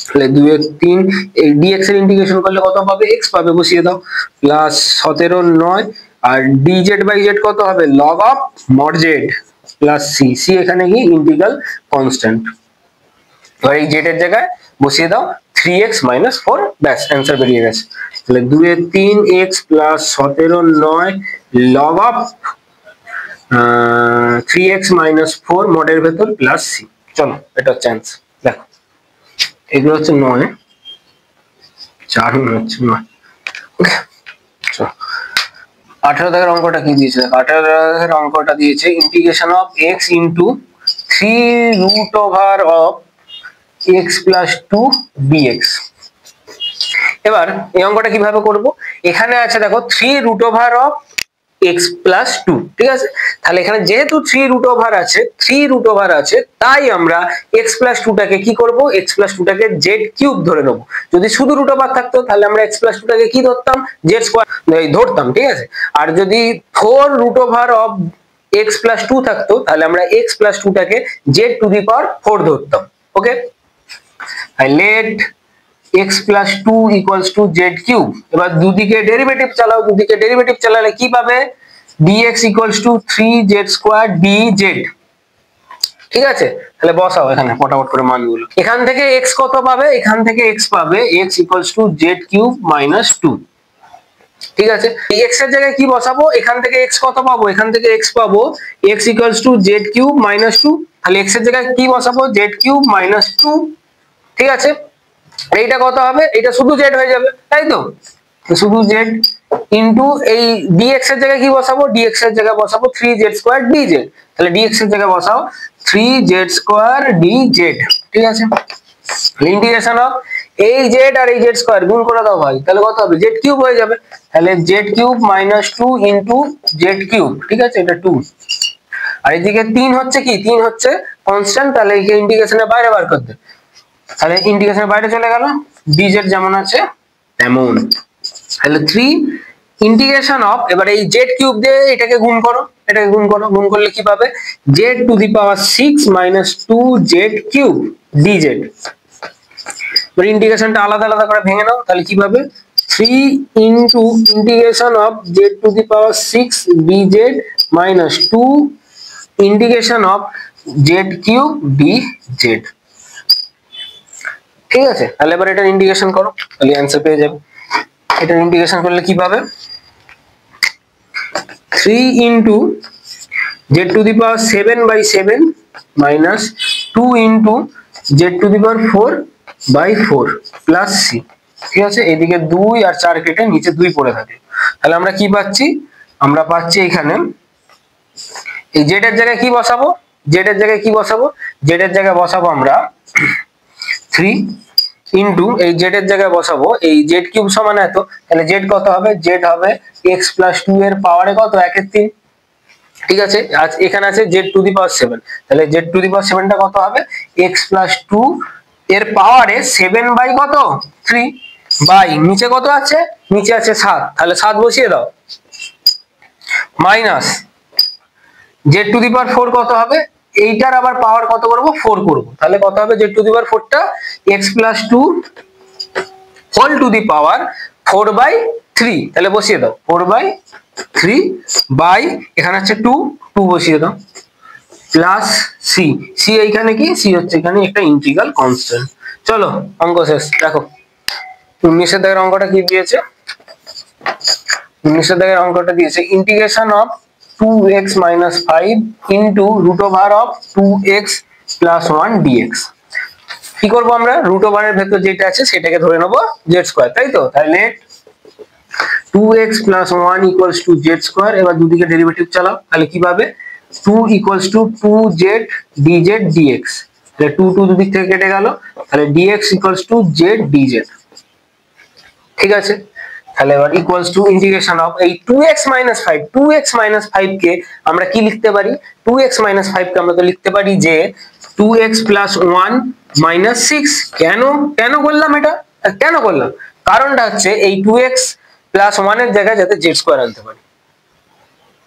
তাহলে 2 এর 3, এই dx এর ইন্টিগ্রেশন করলে কত পাবে, x পাবে, বসিয়ে দাও, প্লাস 17 9, আর dz বাই z কত হবে, log of mod z plus c, c এখানে কি ইন্টিগ্রাল কনস্ট্যান্ট। এবার এই z এর জায়গায় বসিয়ে দাও 3x - 4, ব্যাস অ্যান্সার বেরিয়ে গেছে। তাহলে 2 এর 3x plus 17 9 log of 3x - 4 মডের ভেতর প্লাস c। চলো এটা হচ্ছে অ্যান্সার। দেখো এগুলো হচ্ছে 9, 4 হচ্ছে 9, ওকে। চলো 18 দাগের অঙ্কটা কি দিয়েছে, 18 দাগের অঙ্কটা দিয়েছে integration of x into 3√of x plus 2 dx। এবার এই অঙ্কটা কিভাবে করব, এখানে আছে দেখো 3√of x plus 2, ঠিক আছে। তাহলে এখানে যেহেতু 3√of আছে তাই আমরা x plus 2 টাকে কি করব, x plus 2 টাকে z কিউব ধরে নেব। যদি শুধু √of থাকতো তাহলে আমরা x plus 2 টাকে কি ধরতাম, z স্কয়ার ধরতাম, ঠিক আছে। আর যদি 4√of x plus 2 থাকতো তাহলে আমরা x plus 2 টাকে z টু দি পাওয়ার 4 ধরতাম, ওকে। let x plus 2 equals to z cube. এবার দুদিকে ডেরিভেটিভ চালাও, দুদিকে ডেরিভেটিভ চালালে কি পাবে, dx equals to 3z square dz, ঠিক আছে। তাহলে বসাও এখানে ফটাফট করে মানগুলো, এখান থেকে x কত পাবে, এখান থেকে x পাবে x equals to z cube minus 2, ঠিক আছে। এই x এর জায়গায় কি বসাবো, এখান থেকে x কত পাবো, এখান থেকে x পাবো x equals to z cube minus 2, তাহলে x এর জায়গায় কি বসাবো, z কিউব minus 2, ঠিক আছে। এইটা কত হবে, এটা শুধু z হয়ে যাবে, তাই তো, শুধু z ইনটু এই dx এর জায়গায় কি বসাবো, dx এর জায়গায় বসাবো 3z স্কয়ার dz, তাহলে dx এর জায়গায় বসাও 3z স্কয়ার dz, ঠিক আছে। ইন্টিগ্রেশন অফ এই z আর এই z স্কয়ার গুণ করে দাও ভাই, তাহলে কত হবে, z কিউব হয়ে যাবে, তাহলে z cube minus 2 into z cube, ঠিক আছে, এটা 2। আর এদিকে 3 হচ্ছে কি, 3 হচ্ছে কনস্ট্যান্ট, তাহলে এই ইন্টিগ্রেশনের বাইরে বার করে দে, তাহলে ইন্টিগ্রেশনের বাইরে চলে গেল, dz যেমন আছে তেমন। তাহলে 3 ইন্টিগ্রেশন অফ, এবার এই z কিউব দিয়ে এটাকে গুণ করো, এটাকে গুণ করো, গুণ করলে কি পাবে, z to the power 6 - 2z cube dz। এবার ইন্টিগ্রেশনটা আলাদা আলাদা করে ভেঙে নাও, তাহলে কি পাবে, 3 into integration of z to the power 6 dz minus 2 integration of z cube dz, ঠিক আছে। তাহলে এবার এটা ইন্টিগ্রেশন করো, তাহলে অ্যান্সার পেয়ে যাবে। এটা ইন্টিগ্রেশন করলে কি পাবে, 3 into z to the power 7/7 minus 2 into z to the power 4/4 plus c, ঠিক আছে। এদিকে 2 আর 4 কেটে নিচে 2 পড়ে থাকে, তাহলে আমরা কি পাচ্ছি, আমরা পাচ্ছি এখানে এই z এর জায়গায় কি বসাবো, z এর জায়গায় কি বসাবো, z এর জায়গায় বসাবো আমরা 3 ইনটু এই z এর জায়গায় বসাবো এই z কিউব সমান এত, তাহলে z কত হবে, z হবে x plus 2 এর পাওয়ারে কত 1 এর 3, ঠিক আছে। আজ এখানে আছে z টু দি পাওয়ার 7, তাহলে z টু দি পাওয়ার 7 টা কত হবে, x plus 2 এর পাওয়ারে 7 বাই কত 3 বাই নিচে কত আছে, নিচে আছে 7, তাহলে 7 বসিয়ে দাও, minus z to the power 4 কত হবে, এইটার আবার পাওয়ার কত করব, 4 করব, তাহলে কত হবে, z টু দি পাওয়ার 4 টা x plus 2 whole to the power 4/3, তাহলে বসিয়ে দাও 4/3 বাই এখানে আছে 2 বসিয়ে দাও প্লাস c, c এইখানে কি, c হচ্ছে এখানে একটা ইন্টিগ্রাল কনস্ট্যান্ট। চলো অঙ্ক শেষ। দেখো 19 এর দাগের অঙ্কটা কি দিয়েছে, 19 এর দাগের অঙ্কটা দিয়েছে integration of 2x - 5 into √of 2x plus 1 dx। কি করব আমরা, √of এর ভেতর যেটা আছে সেটাকে ধরে নেব z স্কয়ার, তাই তো। তাহলে 2x plus 1 equals to z square, এবার দুদিকে ডেরিভেটিভ চালাও, তাহলে কি পাবে, 2 equals to 2z dz dx, তাহলে 2 দুদিক থেকে কেটে গেল, তাহলে dx equals to z dz, ঠিক আছে। তাহলে এবার ইকুয়ালস টু ইন্টিগ্রেশন অফ এই 2x - 5, 2x - 5 কে আমরা কি লিখতে পারি, 2x - 5 কে আমরা তো লিখতে পারি যে 2x plus 1 -6। কেন কেন করলাম এটা, কেন করলাম? কারণটা হচ্ছে এই 2x প্লাস 1 এর জায়গায় যাতে z স্কয়ার আনতে পারি,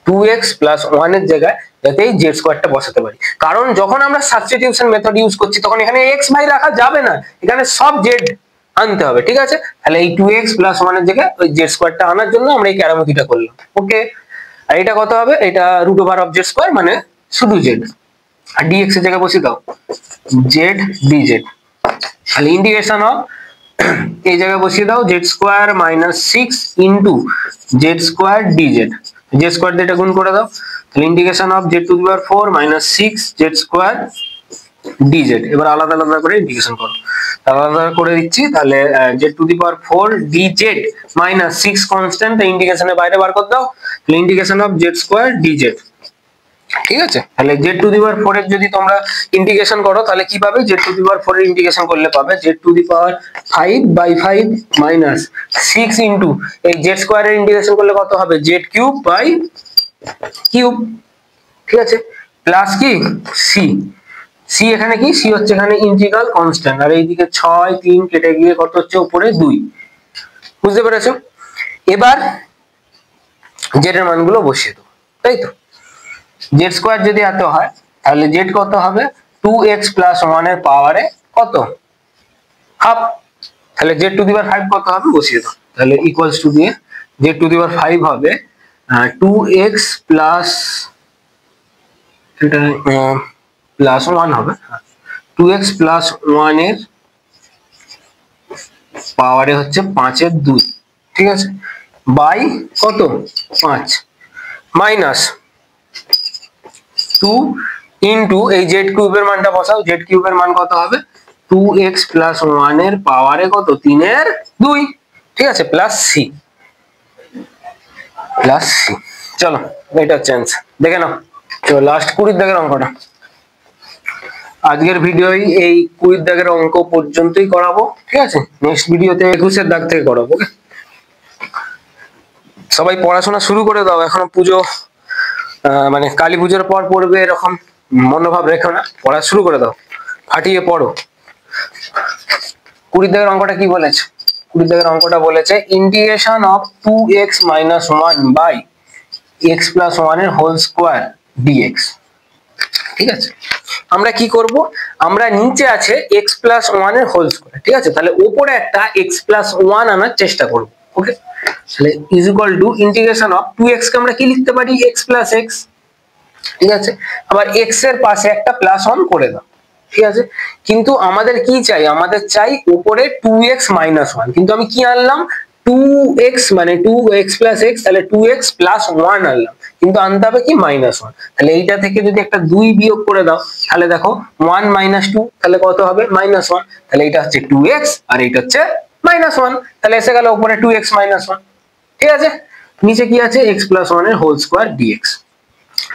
2x প্লাস 1 এর জায়গায় যাতে এই z স্কয়ারটা বসাতে পারি। কারণ যখন আমরা সাবস্টিটিউশন মেথড ইউজ করছি তখন এখানে x ভাই রাখা যাবে না, এখানে সব z আনতে হবে, ঠিক আছে? তাহলে এই 2x প্লাস 1 এর জায়গায় ওই z স্কয়ারটা আনার জন্য আমরা এই কেরামতিটা করলাম। ওকে, আর এটা কত হবে? এটা root over of z square, মানে শুধু z, আর dx এর জায়গায় বসিয়ে দাও z dz। তাহলে ইন্টিগ্রেশন অফ এই জায়গায় বসিয়ে দাও z square minus 6 into z square dz, z square দিয়ে এটা গুণ করে দাও। তাহলে integration of z to the power 4 minus 6 z square dz। এবার আলাদা আলাদা করে ইন্টিগ্রেশন করো, আলাদা করে দিচ্ছি। তাহলে z to the power 4 dz minus 6 constant, ইন্টিগ্রেশনের বাইরে বার করে দাও। তাহলে integration of z square dz, ঠিক আছে? তাহলে z টু দি পাওয়ার 4 এর যদি তোমরা ইন্টিগ্রেশন করো তাহলে কি পাবে? z টু দি পাওয়ার 4 এর ইন্টিগ্রেশন করলে পাবে z to the power 5/5 minus 6 into এই z স্কয়ার এর ইন্টিগ্রেশন করলে কত হবে? z কিউব বাই কিউব, ঠিক আছে? প্লাস কি c, c এখানে কি? c হচ্ছে এখানে ইন্টিগ্রাল কনস্ট্যান্ট, আর এইদিকে 6 3 কেটে গিয়ে কত হচ্ছে? উপরে 2। বুঝতে পেরেছো? এবার z এর মানগুলো বসিয়ে দাও, তাই তো? z স্কয়ার যদি এত হয় তাহলে z কত হবে? 2x প্লাস 1 এর পাওয়ারে কত? হাফ। তাহলে z টু দি পাওয়ার 5 কত হবে? বসিয়ে দাও। তাহলে ইকুয়ালস টু দিয়ে z টু দি পাওয়ার 5 হবে 2x প্লাস, এটা প্লাস 1 হবে, 2x প্লাস 1 এর পাওয়ারে হচ্ছে 5 এর 2, ঠিক আছে? বাই কত? 5 মাইনাস 2 ইনটু এই z কিউবের মানটা বসাও, z কিউবের মান কত হবে? 2x প্লাস 1 এর পাওয়ারে কত? 3 এর 2, ঠিক আছে? Plus c, plus c। চলো এটা হচ্ছে অ্যান্সার, দেখে নাও। তো লাস্ট 20 দাগের অঙ্কটা, আজকের ভিডিওই এই 20 দাগের অঙ্ক পর্যন্তই করাবো, ঠিক আছে? নেক্সট ভিডিওতে 21 এর দাগ থেকে করাবো। ওকে, সবাই পড়াশোনা শুরু করে দাও, এখনো পুজো মানে কালী পুজোর পর পড়বে এরকম মনোভাব রেখো না, পড়া শুরু করে দাও, ফাটিয়ে পড়ো। 20 দাগের অঙ্কটা কি বলেছে? 20 দাগের অঙ্কটা বলেছে integration of 2x minus 1 by x plus 1 এর হোল স্কয়ার dx, ঠিক আছে? আমরা কি করব? আমরা নিচে আছে x প্লাস 1 এর হোল স্কয়ার, ঠিক আছে? তাহলে উপরে একটা x প্লাস 1 আনার চেষ্টা করব। ওকে, তাহলে is equal two integration of 2x কে আমরা কি লিখতে পারি? x প্লাস x, ঠিক আছে? আবার x এর পাশে একটা প্লাস 1 করে দাও, ঠিক আছে? কিন্তু আমাদের কি চাই? আমাদের চাই উপরে 2x মাইনাস 1, কিন্তু আমি কি আনলাম? 2x মানে 2x প্লাস x, তাহলে 2x প্লাস 1 আনলাম, কিন্তু আনতে হবে কি? মাইনাস 1। তাহলে এইটা থেকে যদি একটা 2 বিয়োগ করে দাও তাহলে দেখো 1 মাইনাস 2, তাহলে কত হবে? মাইনাস 1। তাহলে এটা হচ্ছে 2x আর এটা হচ্ছে মাইনাস 1, তাহলে এসে গেল উপরে 2x মাইনাস 1, ঠিক আছে? নিচে কি আছে? x প্লাস 1 এর হোল স্কয়ার dx,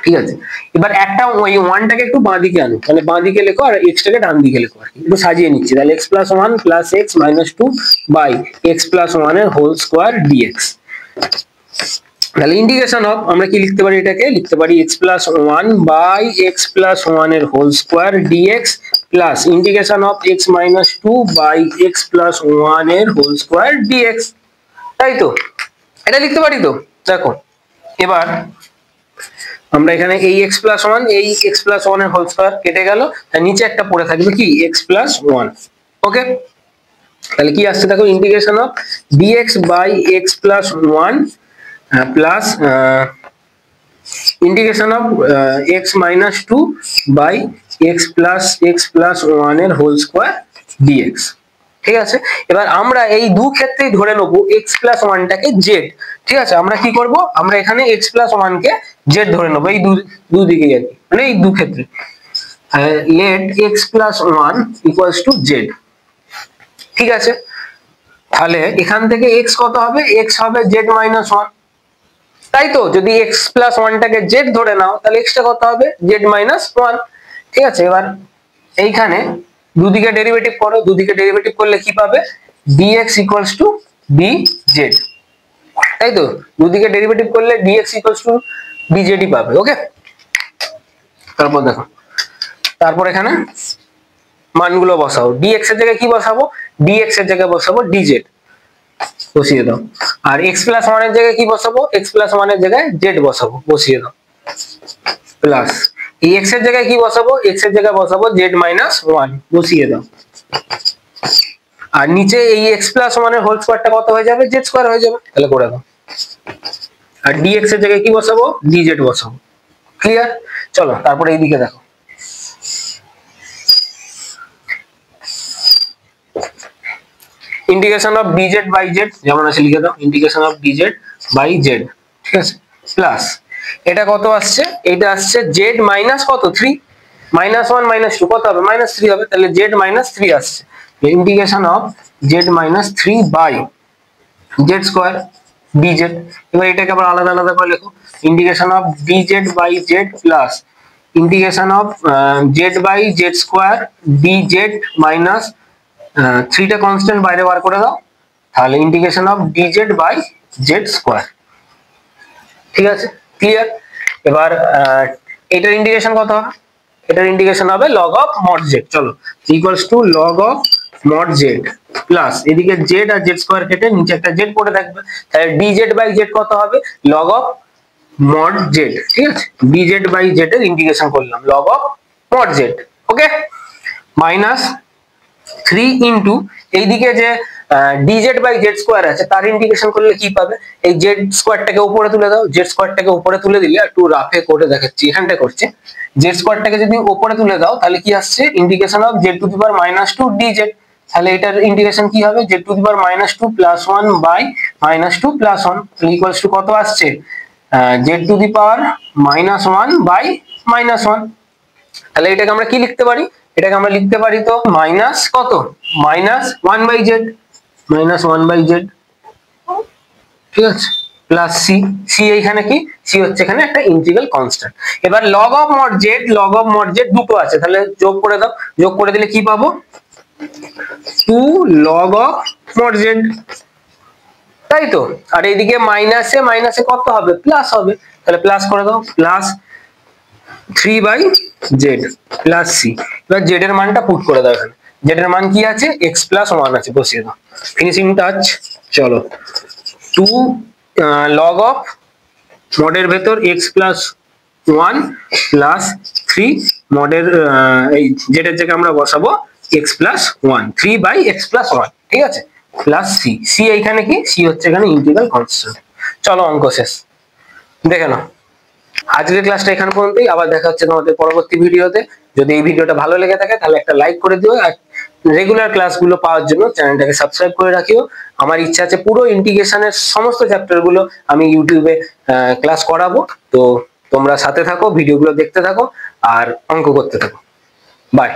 ঠিক আছে? এবার একটা ওই 1 টাকে একটু বাঁ দিকে আনো, তাহলে বাঁ দিকে লেখো আর x টাকে ডান দিকে লেখো, আর কি একটু সাজিয়ে নিচ্ছি। তাহলে x plus 1 plus x minus 2 by x plus 1 এর হোল স্কয়ার dx। তাহলে ইন্টিগ্রেশন অফ আমরা কি লিখতে পারি? এটাকে লিখতে পারি x plus 1 by x plus 1 এর whole square dx plus integration of x minus 2 by x plus 1 এর হোল স্কয়ার dx, তাই তো? এটা লিখতে পারি তো? দেখো এবার আমরা এখানে এই x প্লাস 1 এই x প্লাস 1 এর হোল স্কয়ার কেটে গেল, তার নিচে একটা পড়ে থাকবে কি? x plus 1। ওকে, তাহলে কি আসছে দেখো? Integration of dx by x plus 1 plus integration of x minus 2 by x plus 1 এর হোল স্কয়ার dx, ঠিক আছে? এবার আমরা এই দু ক্ষেত্রেই ধরে নেব x প্লাস 1 টাকে z, ঠিক আছে? আমরা কি করব? আমরা এখানে x প্লাস 1 কে z ধরে নেব, এই দু দিকে আর কি, মানে এই দু ক্ষেত্রে। Let x plus 1 equals to z, ঠিক আছে? তাহলে এখান থেকে x কত হবে? x হবে z মাইনাস 1, তাই তো? যদি x প্লাস 1 টাকে z ধরে নাও তাহলে x টা কত হবে? z মাইনাস 1, ঠিক আছে? এবার এইখানে দুদিকে ডেরিভেটিভ করো, দুদিকে ডেরিভেটিভ করলে কি পাবে? dx ইকুয়ালস টু dz, তাই তো? দুদিকে ডেরিভেটিভ করলে dx ইকুয়ালস টু dz ই পাবে। ওকে, তারপর দেখো, তারপর এখানে মানগুলো বসাও। dx এর জায়গায় কি বসাবো, dx এর জায়গায় বসাবো dz, বসিয়ে দাও। আর x প্লাস 1 এর জায়গায় কি বসাবো, x প্লাস 1 এর জায়গায় z বসাবো, বসিয়ে দাও। প্লাস এই x এর জায়গায় কি বসাবো, x এর জায়গায় বসাবো z মাইনাস 1, বসিয়ে দাও। আর নিচে এই x প্লাস 1 এর হোল স্কয়ারটা কত হয়ে যাবে, z স্কয়ার হয়ে যাবে, তাহলে করে দাও। আর dx এর জায়গায় কি বসাবো, dz বসাবো। ক্লিয়ার? চলো তারপরে এইদিকে দেখো। Integration of dz by z যেমন আছে লিখে দাও, integration of dz by z, ঠিক আছে। প্লাস এটা কত আসছে, এটা আসছে z মাইনাস কত 3, মাইনাস 1 মাইনাস 2 কত হবে, মাইনাস 3 হবে, তাহলে z মাইনাস 3 আসছে। Integration of z minus 3 by z square dz। এবার এটাকে আবার আলাদা আলাদা করে লেখো, integration of dz by z plus integration of z by z square dz minus 3টা কনস্ট্যান্ট বাইরে বার করে দাও, তাহলে integration of dz by z square. ঠিক আছে, ক্লিয়ার? এবার এটার ইন্টিগ্রেশন কত হবে, এটার ইন্টিগ্রেশন হবে log অফ mod z। চলো equals to log of mod z plus এদিকে z আর z স্কয়ার কেটে নিচে একটা z পড়ে থাকবে, তাহলে dz বাই z কত হবে, log অফ mod z। ঠিক আছে, dz বাই z এর ইন্টিগ্রেশন করলাম log of mod z। Okay, minus 3 into এইদিকে যে dz বাই z স্কয়ার আছে তার ইন্টিগ্রেশন করলে কি পাবে, এই z স্কয়ারটাকে উপরে তুলে দাও, z স্কয়ারটাকে উপরে তুলে দিলে একটু রাফে করে দেখাচ্ছি, এখানটা করছে, z স্কয়ারটাকে যদি উপরে তুলে দাও তাহলে কি আসছে, integration of z to the power minus 2 dz, তাহলে এটার ইন্টিগ্রেশন কি হবে, z to the power minus 2 plus 1 by minus 2 plus 1, তাহলে ইকুয়ালস টু কত আসছে, z to the power minus 1 by minus 1। তাহলে এটাকে আমরা কি লিখতে পারি, এটাকে আমরা লিখতে পারি তো মাইনাস কত, minus 1 by z, minus 1 by z, ঠিক আছে, প্লাস c, c এইখানে কি, c হচ্ছে এখানে একটা ইন্টিগ্রাল কনস্ট্যান্ট। এবার log of mod z, log of mod z দুটো আছে, তাহলে যোগ করে দাও, যোগ করে দিলে কি পাবো, 2 log অফ mod z, তাই তো। আর এইদিকে মাইনাসে মাইনাসে কত হবে, প্লাস হবে, তাহলে প্লাস করে দাও, plus 3 by z plus c। এবার z এর মানটা পুট করে দাও, এখানে z এর মান কি আছে, x প্লাস 1 আছে, বসিয়ে দাও। Finishing touch. চলো 2 log অফ মডের ভেতর x প্লাস 1 প্লাস 3 মডের এই z এর জায়গায় আমরা বসাবো x plus 1, 3 by x plus 1, ঠিক আছে, প্লাস c, c এইখানে কি, c হচ্ছে এখানে ইন্টিগ্রাল কনস্ট্যান্ট। চলো অঙ্ক শেষ, দেখে নাও। আজকের ক্লাসটা এখান পর্যন্তই, আবার দেখা হচ্ছে তোমাদের পরবর্তী ভিডিওতে। যদি এই ভিডিওটা ভালো লেগে থাকে তাহলে একটা লাইক করে দিও, আর রেগুলার ক্লাসগুলো পাওয়ার জন্য চ্যানেলটাকে সাবস্ক্রাইব করে রাখিও। আমার ইচ্ছা আছে পুরো ইন্টিগ্রেশনের সমস্ত চ্যাপ্টারগুলো আমি ইউটিউবে ক্লাস করাবো, তো তোমরা সাথে থাকো, ভিডিওগুলো দেখতে থাকো আর অঙ্ক করতে থাকো। বাই।